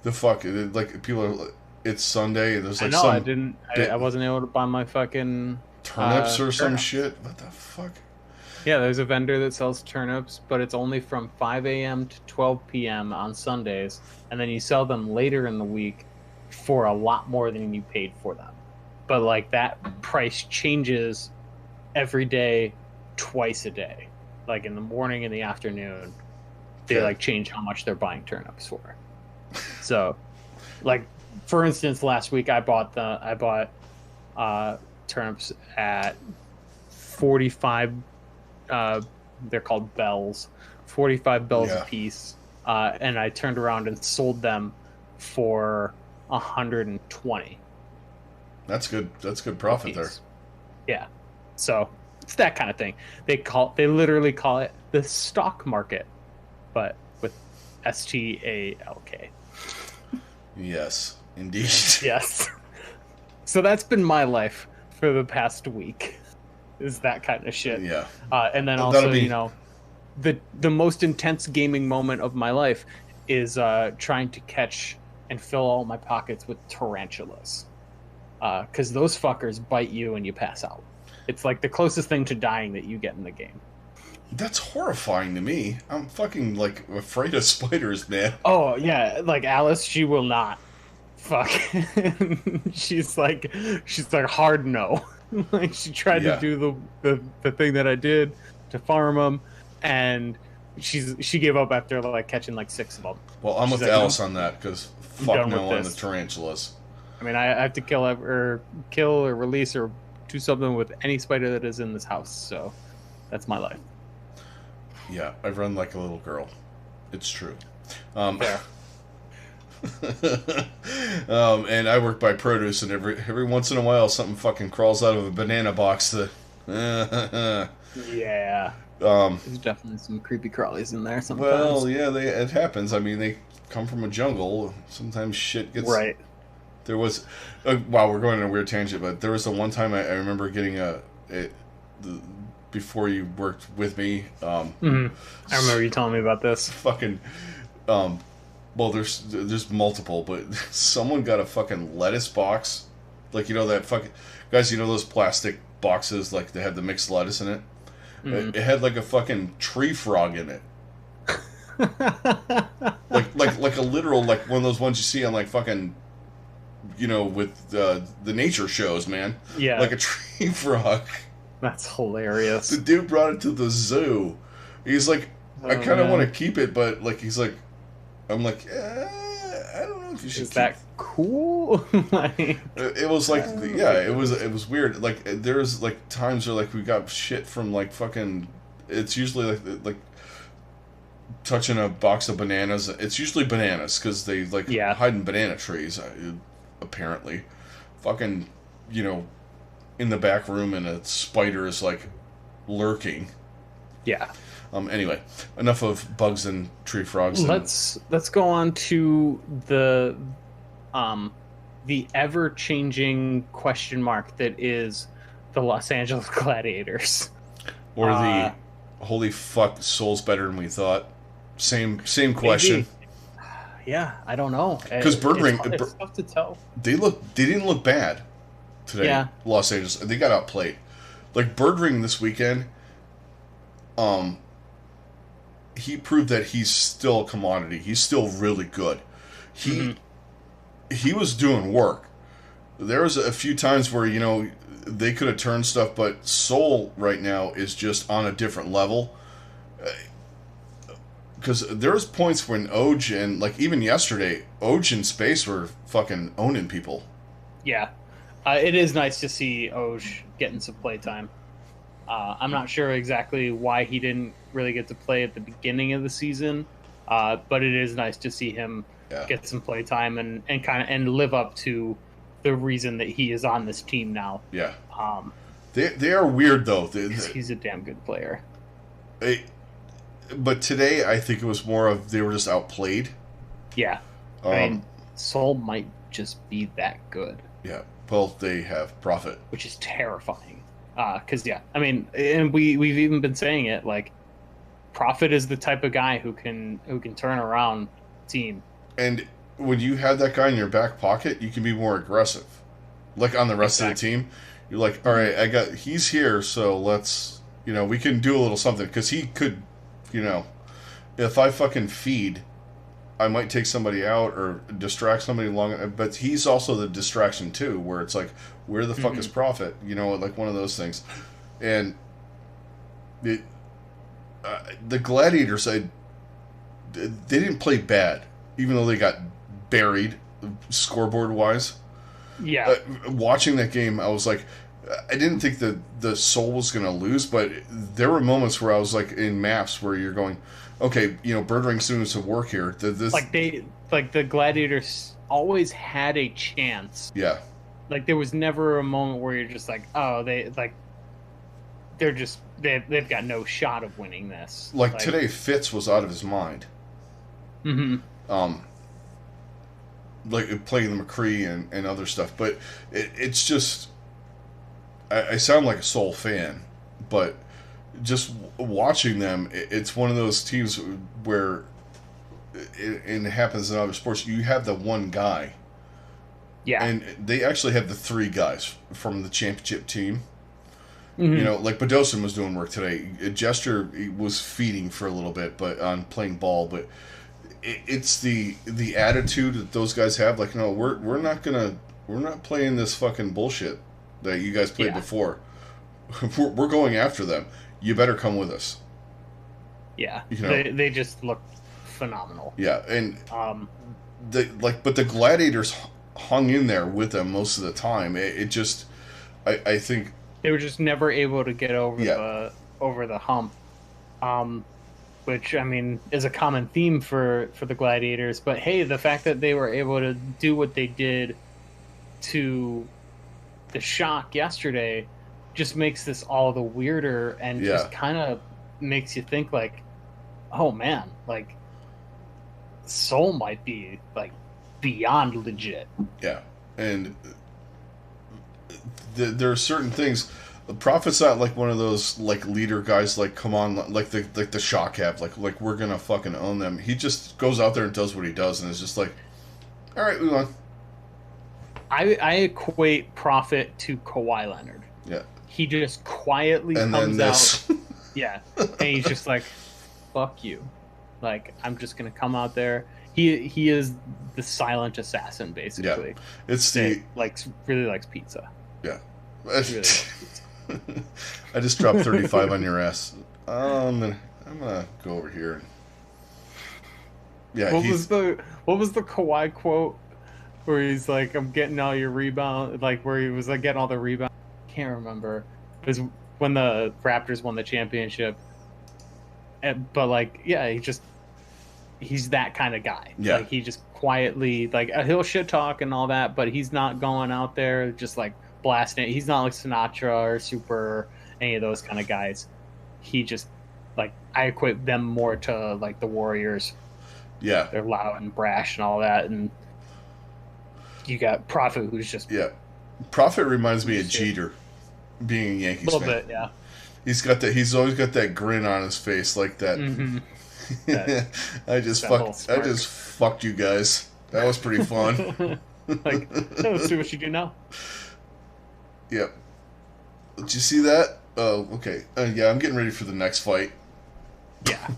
The fuck, like people are. It's Sunday, and there's I like know. some I didn't. I wasn't able to buy my fucking turnips or some turnips. shit. What the fuck? Yeah, there's a vendor that sells turnips, but it's only from 5 a.m. to 12 p.m. on Sundays, and then you sell them later in the week for a lot more than you paid for them. But like that price changes every day, twice a day. Like in the morning and the afternoon, they Okay. like change how much they're buying turnips for. So, like for instance, last week I bought turnips at 45. They're called bells, 45 bells Yeah. a piece, and I turned around and sold them for 120 That's good. That's good a profit there. piece. Yeah, so it's that kind of thing. They literally call it the stock market, but with STALK. Yes, indeed. Yes. So that's been my life for the past week. Is that kind of shit. Yeah. And then That'll also, be- you know, the most intense gaming moment of my life is trying to catch and fill all my pockets with tarantulas. Because those fuckers bite you and you pass out. It's like the closest thing to dying that you get in the game. That's horrifying to me. I'm fucking like afraid of spiders, man. Oh yeah, like Alice, she will not. Fuck. she's like hard no. Like she tried Yeah. to do the thing that I did to farm them, and she gave up after like catching like 6 of them. Well, I'm She's with like, Alice "No, on that because I'm fuck done no with on the this." tarantulas. I mean, I have to kill or release or do something with any spider that is in this house. So that's my life. Yeah, I run like a little girl. It's true. Fair. And I work by produce, and every once in a while, something fucking crawls out of a banana box. Yeah. Um, There's definitely some creepy crawlies in there sometimes. well, yeah, it happens. I mean, they come from a jungle. Sometimes shit gets Right. There was, wow, we're going on a weird tangent, but there was the one time I remember getting before you worked with me. I remember you telling me about this. Fucking, well, there's multiple, but someone got a fucking lettuce box, like you know that fucking guys, you know those plastic boxes like they have the mixed lettuce in it. It had like a fucking tree frog in it. like a literal like one of those ones you see on like fucking, you know, with the nature shows, man. Yeah. Like a tree frog. That's hilarious. The dude brought it to the zoo. He's like, I kind of want to keep it, but like he's like, I'm like, I don't know if you should. Is that cool? Like, It was like, yeah, it was weird. Like there's like times where like we got shit from like fucking. It's usually like touching a box of bananas. It's usually bananas because they like hide in banana trees. Apparently, fucking, you know, in the back room and a spider is like lurking. Yeah. Anyway, enough of bugs and tree frogs. Let's go on to the ever changing question mark that is the Los Angeles Gladiators. Or the holy fuck, Soul's better than we thought. Same question. Maybe. Yeah, I don't know. Because Birdring, it's tough to tell. They didn't look bad today. Yeah. Los Angeles, they got outplayed. Like Birdring this weekend, he proved that he's still a commodity. He's still really good. He he was doing work. There was a few times where they could have turned stuff, but Soul right now is just on a different level. Because there was points when Oj and like even yesterday, Oj and Space were fucking owning people. Yeah, it is nice to see Oj getting some playtime. I'm not sure exactly why he didn't really get to play at the beginning of the season, but it is nice to see him get some playtime and kind of and live up to the reason that he is on this team now. Yeah. They are weird though. He's a damn good player. But today I think it was more of they were just outplayed. Yeah. I mean, Soul might just be that good. Yeah. Well, they have Prophet, which is terrifying. Because I mean, and we've even been saying it, like Prophet is the type of guy who can turn around a team. And when you have that guy in your back pocket, you can be more aggressive. Like on the rest of the team, you're like, all right, he's here, so let's, we can do a little something. Because he could, if I fucking feed, I might take somebody out or distract somebody long. But he's also the distraction too, where it's like, where the fuck is Prophet? Like one of those things. And the Gladiators, they didn't play bad, even though they got buried scoreboard wise. Yeah. Watching that game, I was like, I didn't think that the Soul was going to lose, but there were moments where I was like in maps where you're going, okay, Birdring students have work here. The Gladiators always had a chance. Yeah. Like there was never a moment where you're just like, oh, they've got no shot of winning this. Like today, Fitz was out of his mind. Like playing the McCree and other stuff, but it's just I sound like a Soul fan, but just watching them, it's one of those teams where it happens in other sports. You have the one guy, and they actually have the three guys from the championship team. Like Badosin was doing work today. Jester was feeding for a little bit, but on playing ball, but. It's the attitude that those guys have. Like, no, we're not playing this fucking bullshit that you guys played before. We're going after them. You better come with us. Yeah, they just look phenomenal. Yeah, and but the Gladiators hung in there with them most of the time. It just, I think they were just never able to get over the hump. Which, I mean, is a common theme for the Gladiators. But, hey, the fact that they were able to do what they did to the Shock yesterday just makes this all the weirder and just kind of makes you think, like, oh, man, like, Soul might be, like, beyond legit. Yeah. And there are certain things... The Prophet's not like one of those like leader guys. Like, come on, like the Shock have. Like we're gonna fucking own them. He just goes out there and does what he does, and it's just like, all right, we won. I equate Prophet to Kawhi Leonard. Yeah. He just quietly comes out. Yeah, and he's just like, fuck you. Like, I'm just gonna come out there. He is the silent assassin, basically. Yeah. It's the really likes pizza. Yeah. Really likes pizza. I just dropped 35 on your ass. I'm gonna go over here. Yeah. What was the Kawhi quote where he's like, "I'm getting all your rebound," like where he was like getting all the rebound. Can't remember. It was when the Raptors won the championship. But like, yeah, he's that kind of guy. Yeah. Like he just quietly he'll shit talk and all that, but he's not going out there just like blasting it. He's not like Sinatra or Super, any of those kind of guys. He just I equate them more to like the Warriors. Yeah, they're loud and brash and all that, and you got Prophet, who's just Prophet reminds me of Jeter, being a Yankees fan. A little bit, yeah. He's always got that grin on his face, like that. I just fucked you guys. That was pretty fun. Let's see what you do now. Yep. Did you see that? Oh, okay. Yeah, I'm getting ready for the next fight. Yeah.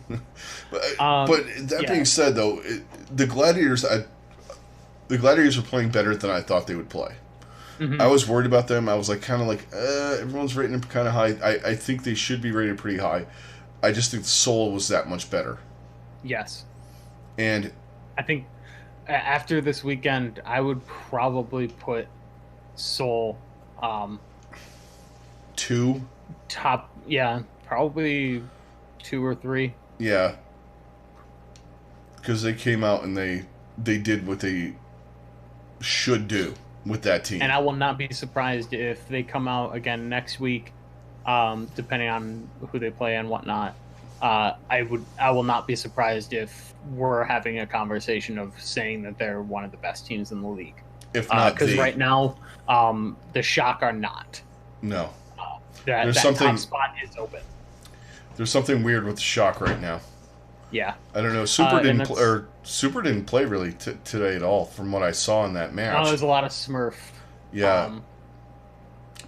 But that being said, though, the Gladiators are playing better than I thought they would play. Mm-hmm. I was worried about them. I was like, kind of like, everyone's rating them kind of high. I think they should be rated pretty high. I just think Seoul was that much better. Yes. And I think after this weekend, I would probably put Seoul 2. Top, yeah, probably 2 or 3. Yeah. Because they came out and they did what they should do with that team. And I will not be surprised if they come out again next week, depending on who they play and whatnot. I will not be surprised if we're having a conversation of saying that they're one of the best teams in the league. If not, because right now, the Shock are not. No. That top spot is open. There's something weird with the Shock right now. Yeah. I don't know. Super didn't play really today at all, from what I saw in that match. Oh, there's a lot of Smurf. Yeah.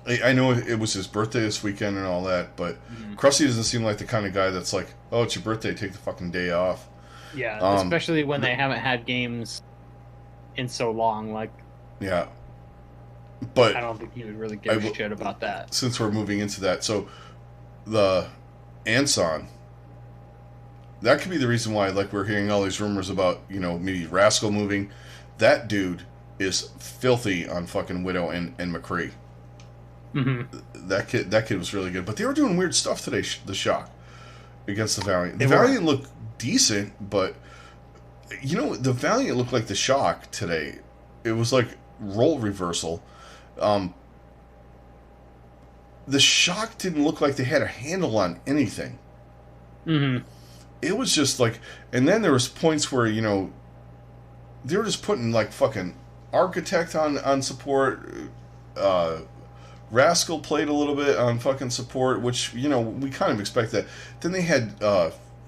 I know it was his birthday this weekend and all that, but Krusty doesn't seem like the kind of guy that's like, oh, it's your birthday, take the fucking day off. Yeah, especially when they haven't had games in so long. Like, yeah. But I don't think he would really give a shit about that. Since we're moving into that, so the Anson, that could be the reason why, like, we're hearing all these rumors about, maybe Rascal moving. That dude is filthy on fucking Widow and McCree. Mm-hmm. That kid was really good, but they were doing weird stuff today. The Shock against the Valiant. The Valiant looked decent, but the Valiant looked like the Shock today. It was like role reversal. The Shock didn't look like they had a handle on anything. Mm-hmm. It was just like, and then there was points where they were just putting like fucking Architect on support. Rascal played a little bit on fucking support, which, we kind of expect that. Then they had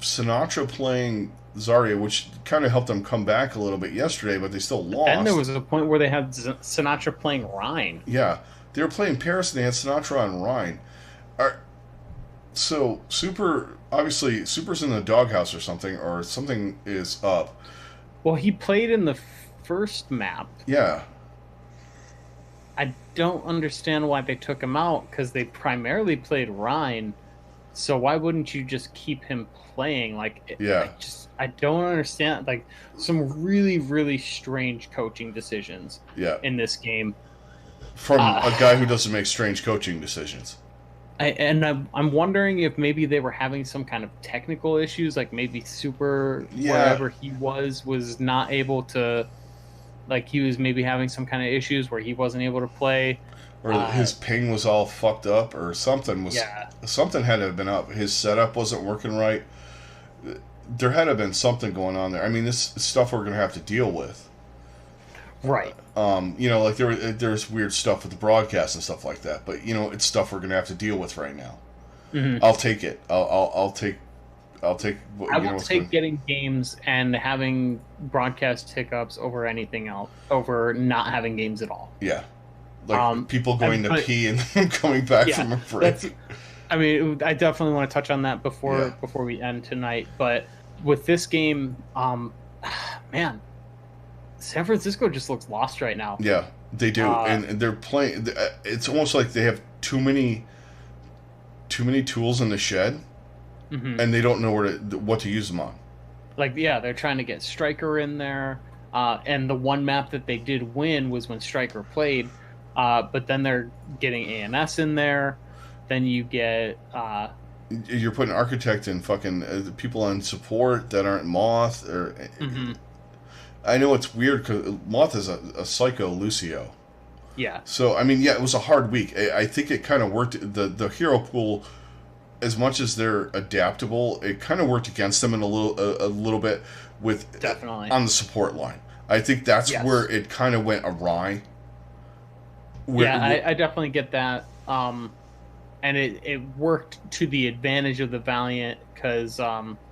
Sinatra playing Zarya, which kind of helped them come back a little bit yesterday, but they still lost. And there was a point where they had Sinatra playing Rhine. Yeah. They were playing Paris and they had Sinatra on Rhine. So, obviously, Super's in the doghouse or something is up. Well, he played in the first map. Yeah. I don't understand why they took him out, because they primarily played Rhine. So why wouldn't you just keep him playing? I don't understand. Like, some really, really strange coaching decisions. In this game from a guy who doesn't make strange coaching decisions. I'm wondering if maybe they were having some kind of technical issues, like maybe Super wherever he was not able to. Like, he was maybe having some kind of issues where he wasn't able to play. Or his ping was all fucked up or something. Something had to have been up. His setup wasn't working right. There had to have been something going on there. I mean, this is stuff we're going to have to deal with. Right. Like there's weird stuff with the broadcast and stuff like that. But, it's stuff we're going to have to deal with right now. Mm-hmm. I'll take it. I'll take I will take getting games and having broadcast hiccups over anything else, over not having games at all. Yeah. Like people going to pee and then coming back from a break. I definitely want to touch on that before we end tonight. But with this game, man, San Francisco just looks lost right now. Yeah, they do. And they're playing. It's almost like they have too many tools in the shed. Mm-hmm. And they don't know what to use them on. They're trying to get Stryker in there. And the one map that they did win was when Stryker played. But then they're getting ANS in there. Then you get... You're putting Architect and fucking people on support that aren't Moth. Mm-hmm. I know it's weird because Moth is a psycho Lucio. Yeah. So, it was a hard week. I think it kind of worked. The hero pool... As much as they're adaptable, it kind of worked against them in a little bit with definitely on the support line. I think that's where it kind of went awry. I definitely get that. And it worked to the advantage of the Valiant because, KSP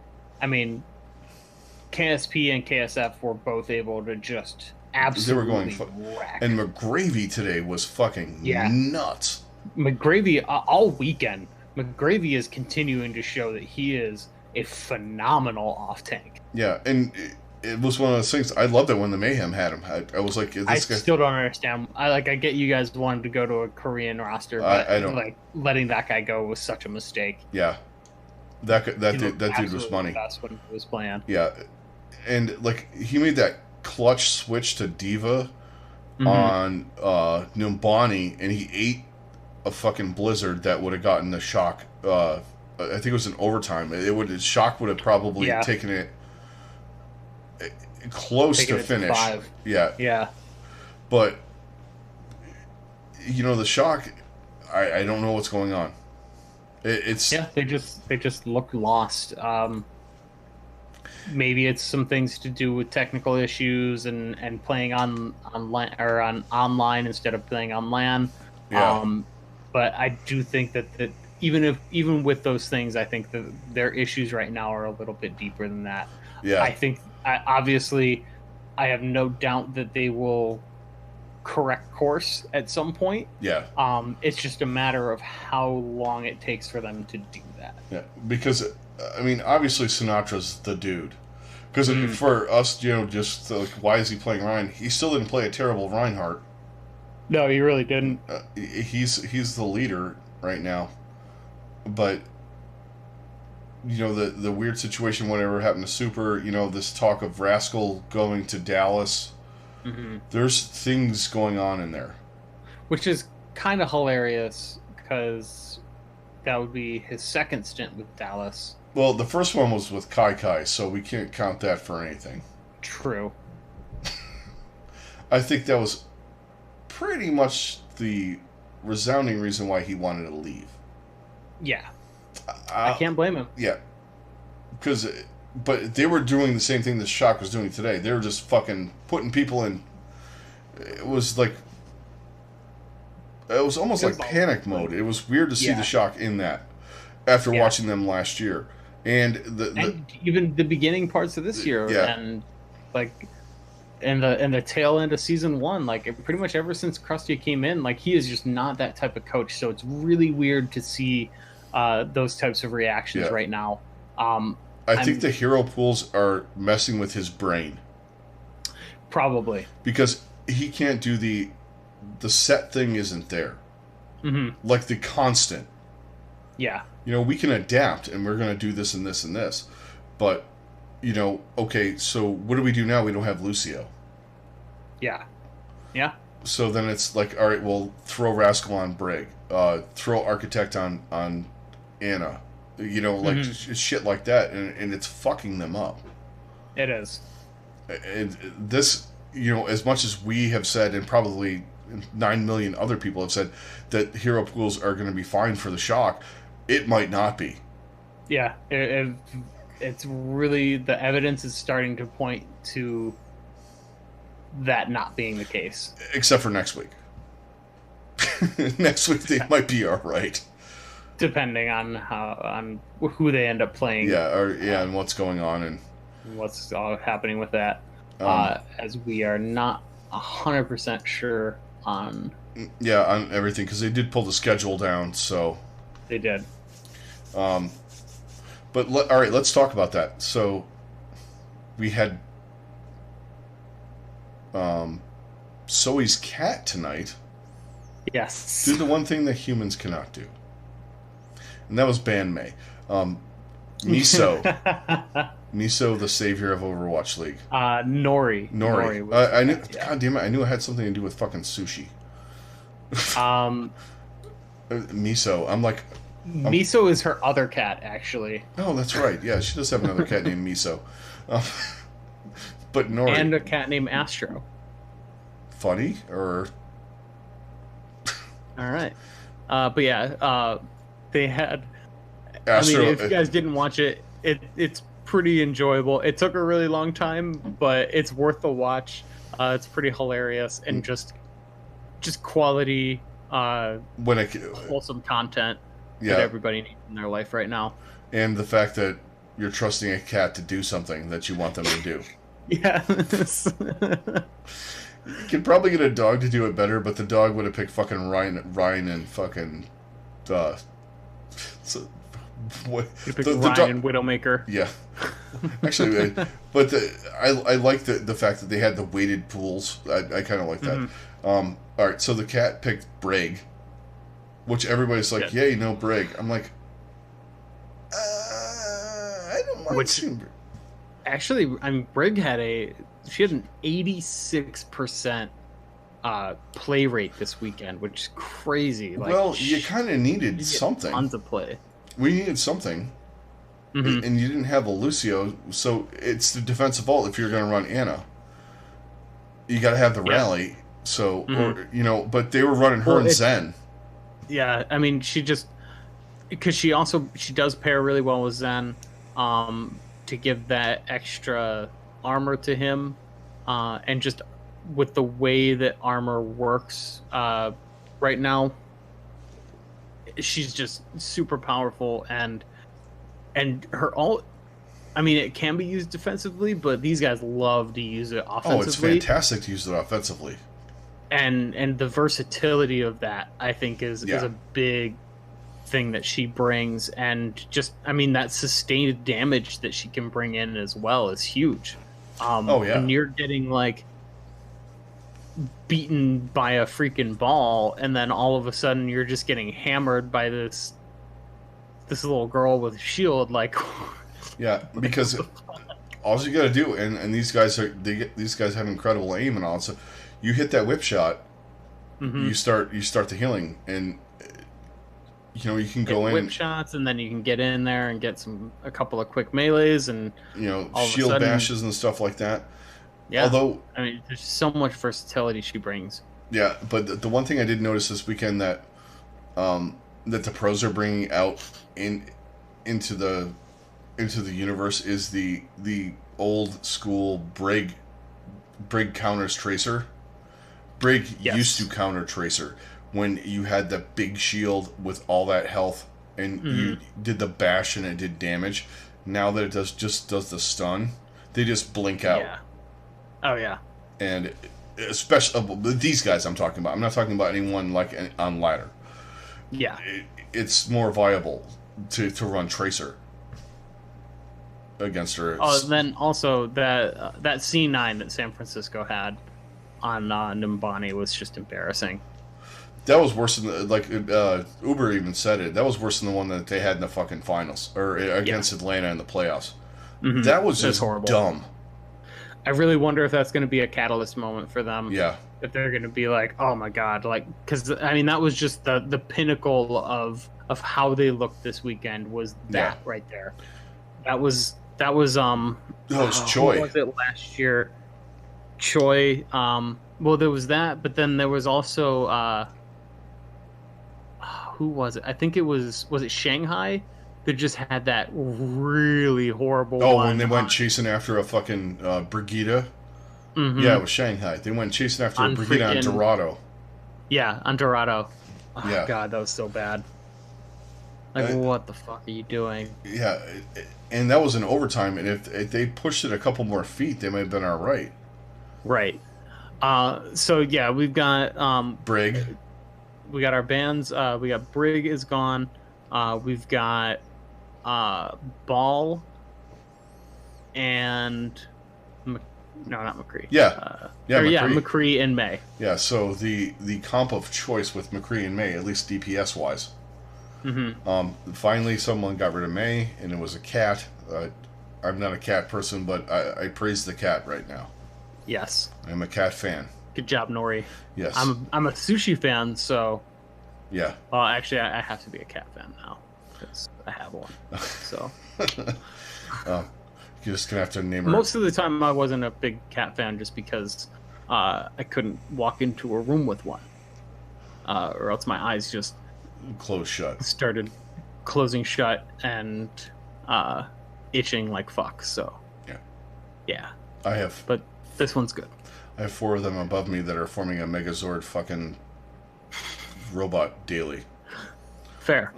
and KSF were both able to just absolutely wreck. And McGravy today was fucking nuts. McGravy all weekend. McGravy is continuing to show that he is a phenomenal off tank. Yeah, and it was one of those things. I loved it when the Mayhem had him. I was like, I this guy. still don't understand. I get you guys wanted to go to a Korean roster, but I don't. like letting that guy go was such a mistake. Yeah, that dude was money. That's what he was playing. Yeah, and like he made that clutch switch to Diva on Numbani, and he ate a fucking blizzard that would have gotten the shock. I think it was in overtime. Shock would have probably taken it close to finish. 5. Yeah. But the shock, I don't know what's going on. It's they just look lost. Maybe it's some things to do with technical issues and playing online or on online instead of playing on LAN. Yeah. But I do think that even with those things, I think that their issues right now are a little bit deeper than that. Yeah. I think obviously I have no doubt that they will correct course at some point. Yeah. It's just a matter of how long it takes for them to do that. Yeah, because I mean, obviously Sinatra's the dude. Because for us, just like, why is he playing Ryan? He still didn't play a terrible Reinhardt. No, he really didn't. He's the leader right now, but the weird situation, whatever happened to Super. This talk of Rascal going to Dallas. There's things going on in there, which is kind of hilarious because that would be his second stint with Dallas. Well, the first one was with Kai, so we can't count that for anything. True. I think that was pretty much the resounding reason why he wanted to leave. Yeah. I can't blame him. Yeah. But they were doing the same thing that Shock was doing today. They were just fucking putting people in. It was almost like panic mode. It was weird to see the Shock in that after watching them last year. And and even the beginning parts of this year, and like and the tail end of season 1, like pretty much ever since Krusty came in, like he is just not that type of coach. So it's really weird to see those types of reactions right now. I think the hero pools are messing with his brain. Probably because he can't do the set thing isn't there. Like the constant. Yeah. We can adapt and we're going to do this and this and this. But, okay, so what do we do now? We don't have Lucio. Yeah. Yeah. So then it's like, all right, well, throw Rascal on Brig. Throw Architect on Anna. Shit like that. And it's fucking them up. It is. And this, as much as we have said, and probably 9 million other people have said, that hero pools are going to be fine for the Shock, it might not be. Yeah, it's really, the evidence is starting to point to that not being the case. Except for next week. Next week they might be all right. Depending on who they end up playing. Yeah, and what's going on and what's all happening with that. As we are not 100% sure on. Yeah, on everything, because they did pull the schedule down, so. They did. But all right, let's talk about that. So, we had Zoe's cat tonight. Yes. Do the one thing that humans cannot do, and that was ban May. Miso, Miso, the savior of Overwatch League. Nori. I knew. Yeah. God damn it! I knew it had something to do with fucking sushi. Miso. I'm like. Miso is her other cat, actually. Oh, that's right. Yeah, she does have another cat named Miso. But Nori. And a cat named Astro. Funny, or... All right. But yeah, they had... Astro, I mean, if you guys didn't watch it, it's pretty enjoyable. It took a really long time, but it's worth the watch. It's pretty hilarious and just quality, wholesome content. That everybody needs in their life right now. And the fact that you're trusting a cat to do something that you want them to do. Yes. You could probably get a dog to do it better, but the dog would have picked fucking Ryan and fucking What, You pick Ryan and Widowmaker. Yeah. Actually, but I like the fact that they had the weighted pools. I kind of like that. Mm-hmm. All right, so the cat picked Brig, which everybody's like, Yeah. yay, no Brig. I'm like, I don't mind seeing Brig. Actually, I mean, Brig had an 86% play rate this weekend, which is crazy. Like, Well, you kind of needed something. Tons of play. We needed something. Mm-hmm. And you didn't have a Lucio, so it's the defensive vault if you're going to run Anna. You got to have the rally, so, or, you know, but they were running her and Zen. Yeah, I mean, because she does pair really well with Zen, to give that extra armor to him, and just with the way that armor works right now, she's just super powerful, and her ult, I mean, it can be used defensively, but these guys love to use it offensively. Oh, it's fantastic to use it offensively. And the versatility of that, I think, is a big thing that she brings, and just, I mean, that sustained damage that she can bring in as well is huge. When you're getting like beaten by a freaking ball, and then all of a sudden you're just getting hammered by this little girl with a shield, like yeah, because all you got to do, and these guys have incredible aim and all, so you hit that whip shot, you start the healing, and you know, you can go in whip shots, and then you can get in there and get a couple of quick melees, and you know, shield bashes and stuff like that. Yeah, although I mean, there's so much versatility she brings. Yeah, but the one thing I did notice this weekend that the pros are bringing out into the universe is the old school Brig counters Tracer. Brig used to counter Tracer when you had the big shield with all that health, and you did the bash and it did damage. Now that it just does the stun, they just blink out. Yeah. Oh yeah. And especially these guys I'm talking about. I'm not talking about anyone like on ladder. Yeah. It's more viable to run Tracer against her. Oh, and then also that C9 that San Francisco had on Nimbani was just embarrassing. That was worse than Uber even said it. That was worse than the one that they had in the fucking finals or against Atlanta in the playoffs. Mm-hmm. That was just horrible. Dumb. I really wonder if that's going to be a catalyst moment for them. Yeah. If they're going to be like, oh my god, like, because I mean that was just the pinnacle of how they looked this weekend was that right there. That was Choi. Who was it last year? Choi. Well, there was that, but then there was also who was it? I think it was it Shanghai that just had that really horrible one. When they went chasing after a fucking Brigida. Mm-hmm. Yeah, it was Shanghai. They went chasing after a Brigida on Dorado. Yeah, on Dorado. Oh, yeah. God, that was so bad. Like, what the fuck are you doing? Yeah, and that was in overtime, and if they pushed it a couple more feet, they might have been all right. Right. So, yeah, we've got... Brig. We got our bands. We got Brig is gone. We've got Ball and... No, not McCree. Yeah. McCree and May. Yeah, so the comp of choice with McCree and May, at least DPS-wise. Mm-hmm. Finally, someone got rid of May, and it was a cat. I'm not a cat person, but I praise the cat right now. Yes. I'm a cat fan. Good job, Nori. Yes. I'm a sushi fan, so... Yeah. Well, actually, I have to be a cat fan now, because I have one. So... You're just going to have to name her. Most of the time, I wasn't a big cat fan just because I couldn't walk into a room with one. Or else my eyes just... Closed shut. Started closing shut and itching like fuck, so... Yeah. Yeah. I have... But this one's good. I have 4 of them above me that are forming a Megazord fucking robot daily. Fair.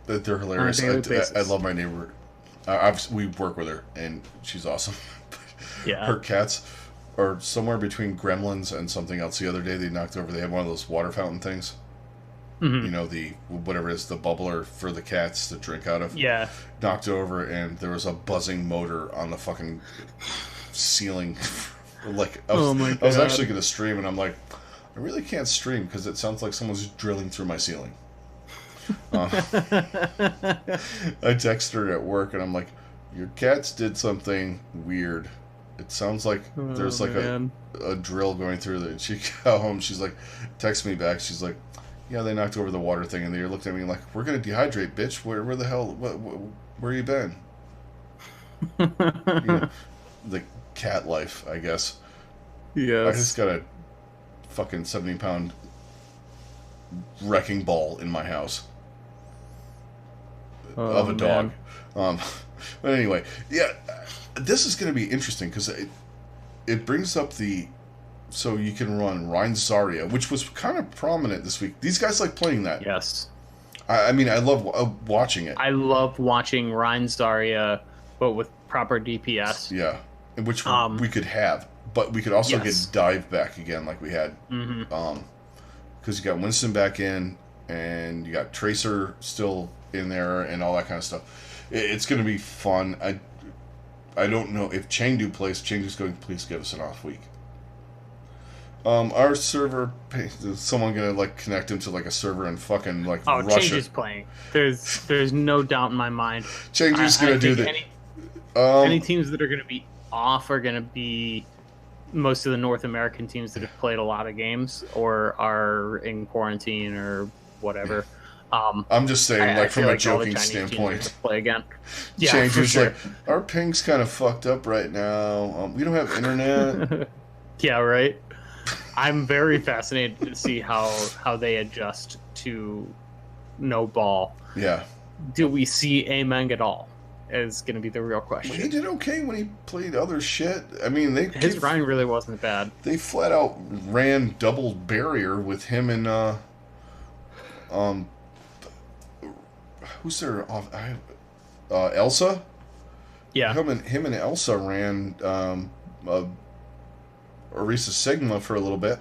They're hilarious. I love my neighbor. We work with her, and she's awesome. Yeah. Her cats are somewhere between gremlins and something else. The other day they knocked over, they had one of those water fountain things. Hmm. you know, the whatever it is, the bubbler for the cats to drink out of. Yeah. Knocked it over, and there was a buzzing motor on the fucking ceiling. Like Oh my I was actually god. gonna stream, and I'm like, I really can't stream because it sounds like someone's drilling through my ceiling. Um, I texted her at work, and I'm like, your cats did something weird. It sounds like Oh there's like man. a drill going through there. And she got home. She's like, text me back. She's like, yeah, they knocked over the water thing, and they looked at me like, we're gonna dehydrate, bitch. Where the hell? Where you been? You know, the cat life, I guess. I just Yes. got a fucking 70-pound wrecking ball in my house Oh of a dog. man. Um, but anyway, yeah, this is going to be interesting because it brings up the so you can run Ryan Zarya, which was kind of prominent this week. These guys like playing that. Yes. I mean, I love watching it. I love watching Ryan Zarya, but with proper DPS. Yeah, which Um, we could have, but we could also yes. get dive back again like we had. Hmm. Because you got Winston back in, and you got Tracer still in there, and all that kind of stuff. It's going to be fun. I don't know if Chengdu plays. Chengdu's going to please give us an off week. Our server, is someone gonna like connect him to like a server in fucking like Oh, Russia? Chengdu's playing. There's no doubt in my mind. Chengdu's I gonna do think the. any teams that are going to be off are going to be most of the North American teams that have played a lot of games or are in quarantine or whatever. I'm just saying, like I from feel a like all the joking Chinese teams are standpoint. gonna play again. Yeah, for Chengdu's sure. like, our ping's kind of fucked up right now. We don't have internet. Yeah, right. I'm very fascinated to see how they adjust to no ball. Yeah. Do we see Ameng at all? Is going to be the real Well, he question. did okay when he played other shit. I mean, His Ryan really wasn't bad. they flat out ran double barrier with him and um who's their off Elsa? Yeah, Him and Elsa ran Orisa Sigma for a little bit.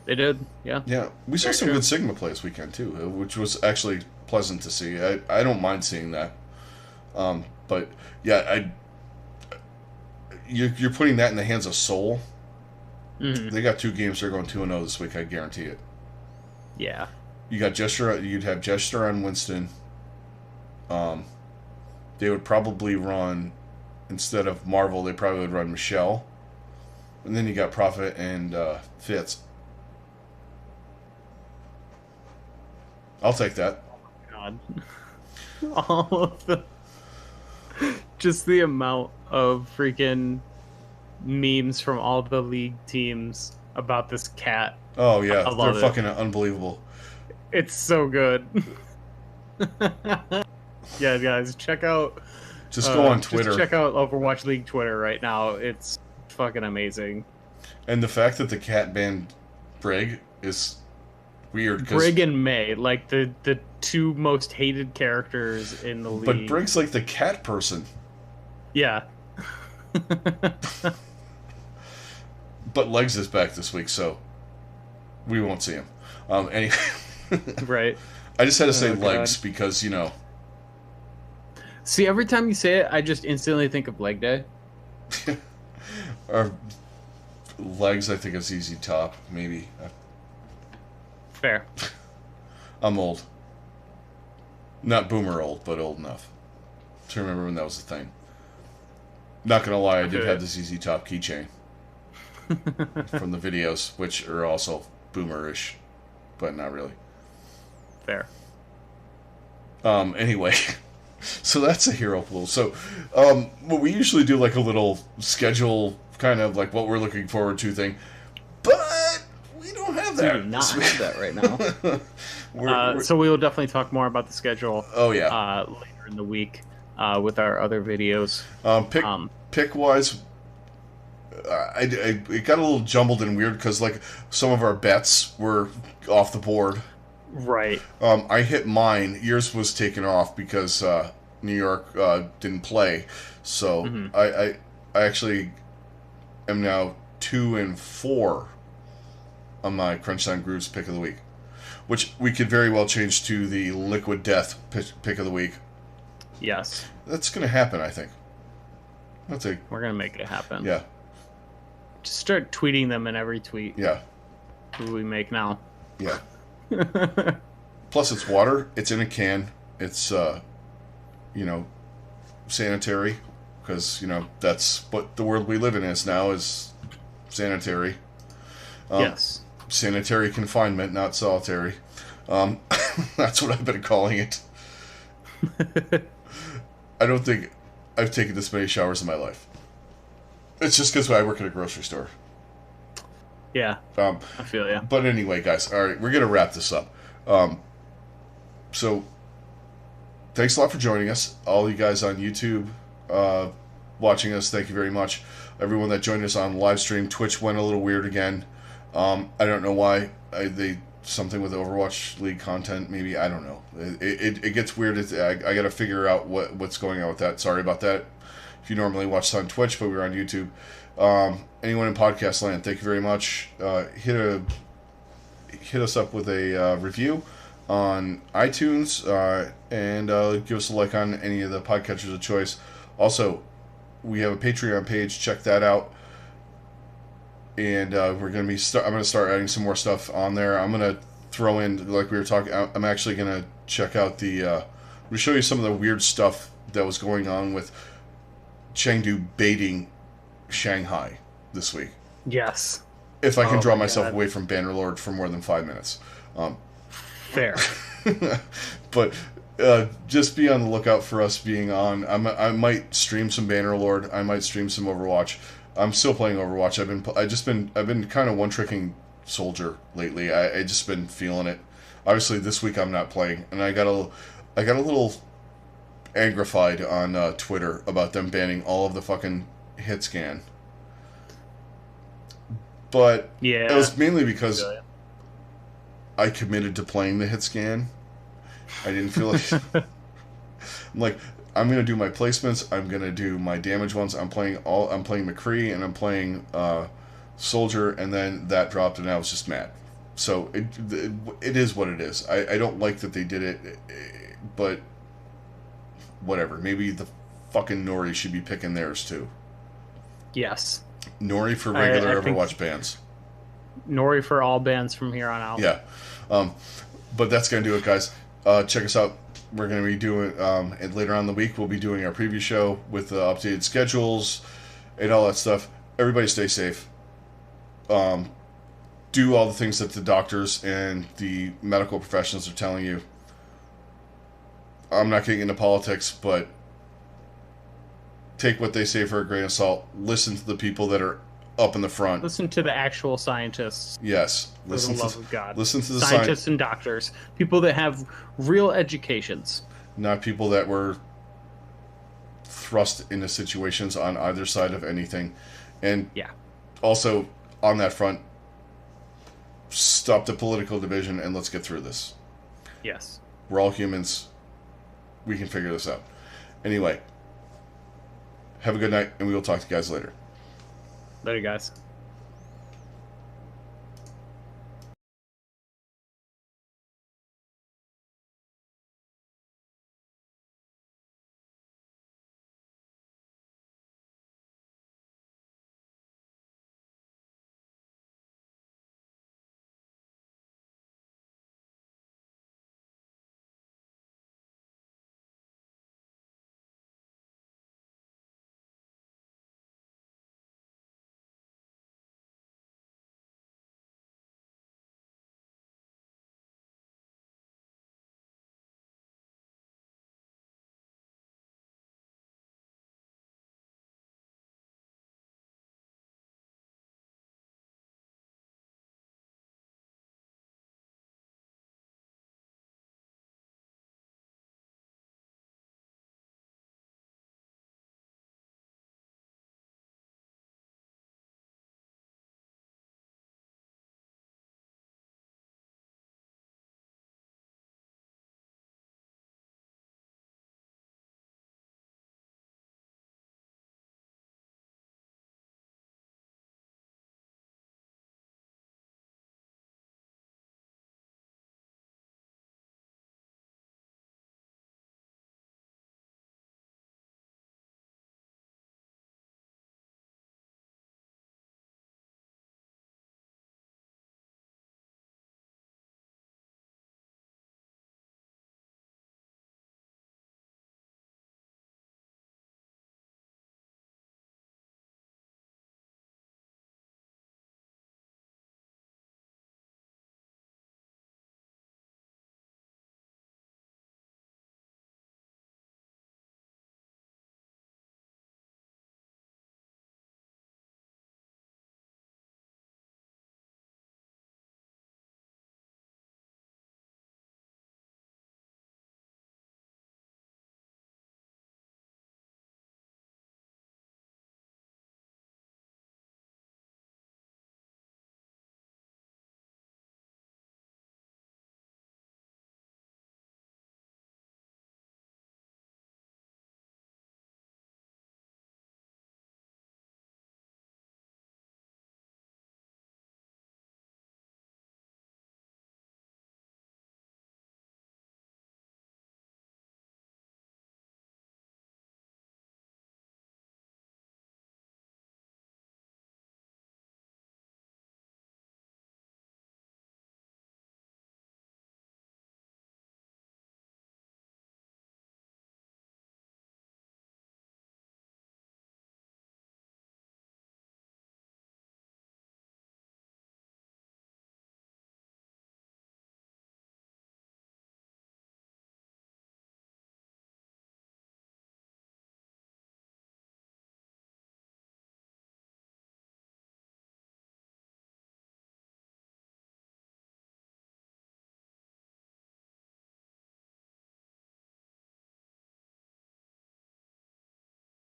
they did. Yeah. Yeah, we saw Very some true. good Sigma play this weekend too, which was actually pleasant to see. I don't mind seeing that. But yeah, you're putting that in the hands of Seoul. Hmm. They got 2 games. They're going 2-0 this week. I guarantee it. Yeah. You got Gesture. You'd have Gesture on Winston. They would probably run instead of Marvel. They probably would run Michelle, and then you got Prophet and Fitz. I'll take that. God. All of the just the amount of freaking memes from all the league teams about this cat. Oh yeah, I they're love it. fucking unbelievable. It's so good. Yeah, guys, check out Just go on just Twitter. check out Overwatch League Twitter right now. It's fucking amazing. And the fact that the cat banned Brig is weird. Brig and May, like the 2 most hated characters in the league. But Brig's like the cat person. Yeah. But Legs is back this week, so we won't see him. Anyway, Right. I just had to say Oh, God. Legs because, you know, See, every time you say it, I just instantly think of Leg Day. our Legs, I think it's easy top, maybe. Fair. I'm old. Not boomer old, but old enough to remember when that was a thing. Not gonna lie, I did Okay. have this easy top keychain from the videos, which are also boomerish, but not really. Fair. Anyway, so that's a hero pool. So, well, we usually do like a little schedule, kind of like what we're looking forward to thing, but we don't have We that. do not this week. have that right now. We're- So we will definitely talk more about the schedule oh yeah. later in the week with our other videos. Pick wise, it got a little jumbled and weird because like some of our bets were off the board. Right. I hit mine. Yours was taken off because New York didn't play. So Mhm. I actually am now 2-4 on my Crunch Time Grooves pick of the week. which we could very well change to the Liquid Death pick of the week. Yes. That's going to happen, I think. We're going to make it happen. Yeah. Just start tweeting them in every tweet. Yeah. Who we make now. Yeah. Plus, it's water. It's in a can. It's, you know, sanitary. Because, you know, that's what the world we live in is now, is sanitary. Yes. Sanitary confinement, not solitary. That's what I've been calling it. I don't think I've taken this many showers in my life. It's just because I work at a grocery store. Yeah, I feel ya. But anyway, guys, all right, we're going to wrap this up. So, thanks a lot for joining us. All you guys on YouTube watching us, thank you very much. Everyone that joined us on live stream, Twitch went a little weird again. I don't know why. Something with Overwatch League content, maybe. I don't know. It gets weird. I got to figure out what's going on with that. Sorry about that. If you normally watch us on Twitch, but we're on YouTube. Anyone in podcast land, thank you very much. Hit us up with a review on iTunes and give us a like on any of the podcatchers of choice. Also, we have a Patreon page. Check that out. And we're going to be. I'm going to start adding some more stuff on there. I'm going to throw in, like we were talking. I'm actually going to check out the. I'm going to show you some of the weird stuff that was going on with Chengdu baiting Shanghai this week. Yes. If I can draw myself away from Bannerlord for more than 5 minutes. Fair. But just be on the lookout for us being on. I might stream some Bannerlord. I might stream some Overwatch. I'm still playing Overwatch. I've been kind of one-tricking Soldier lately. I just been feeling it. Obviously, this week I'm not playing, and I got a little angrified on Twitter about them banning all of the fucking hit scan. But yeah, it was mainly because I committed to playing the hit scan. I didn't feel like I'm like, I'm gonna do my placements. I'm gonna do my damage ones. I'm playing McCree and I'm playing Soldier, and then that dropped, and I was just mad. So it is what it is. I don't like that they did it, but whatever. Maybe the fucking Nori should be picking theirs too. Yes. Nori for regular Overwatch bans. Nori for all bans from here on out. Yeah. But that's gonna do it, guys. Check us out. We're going to be doing, and later on in the week, we'll be doing our preview show with the updated schedules and all that stuff. Everybody stay safe. Do all the things that the doctors and the medical professionals are telling you. I'm not getting into politics, but take what they say for a grain of salt. Listen to the people that are up in the front. Listen to the actual scientists. Yes. For the love of God. Listen to the scientists and doctors. People that have real educations. Not people that were thrust into situations on either side of anything. And also, on that front, stop the political division and let's get through this. Yes. We're all humans. We can figure this out. Anyway, have a good night, and we will talk to you guys later. Later, guys.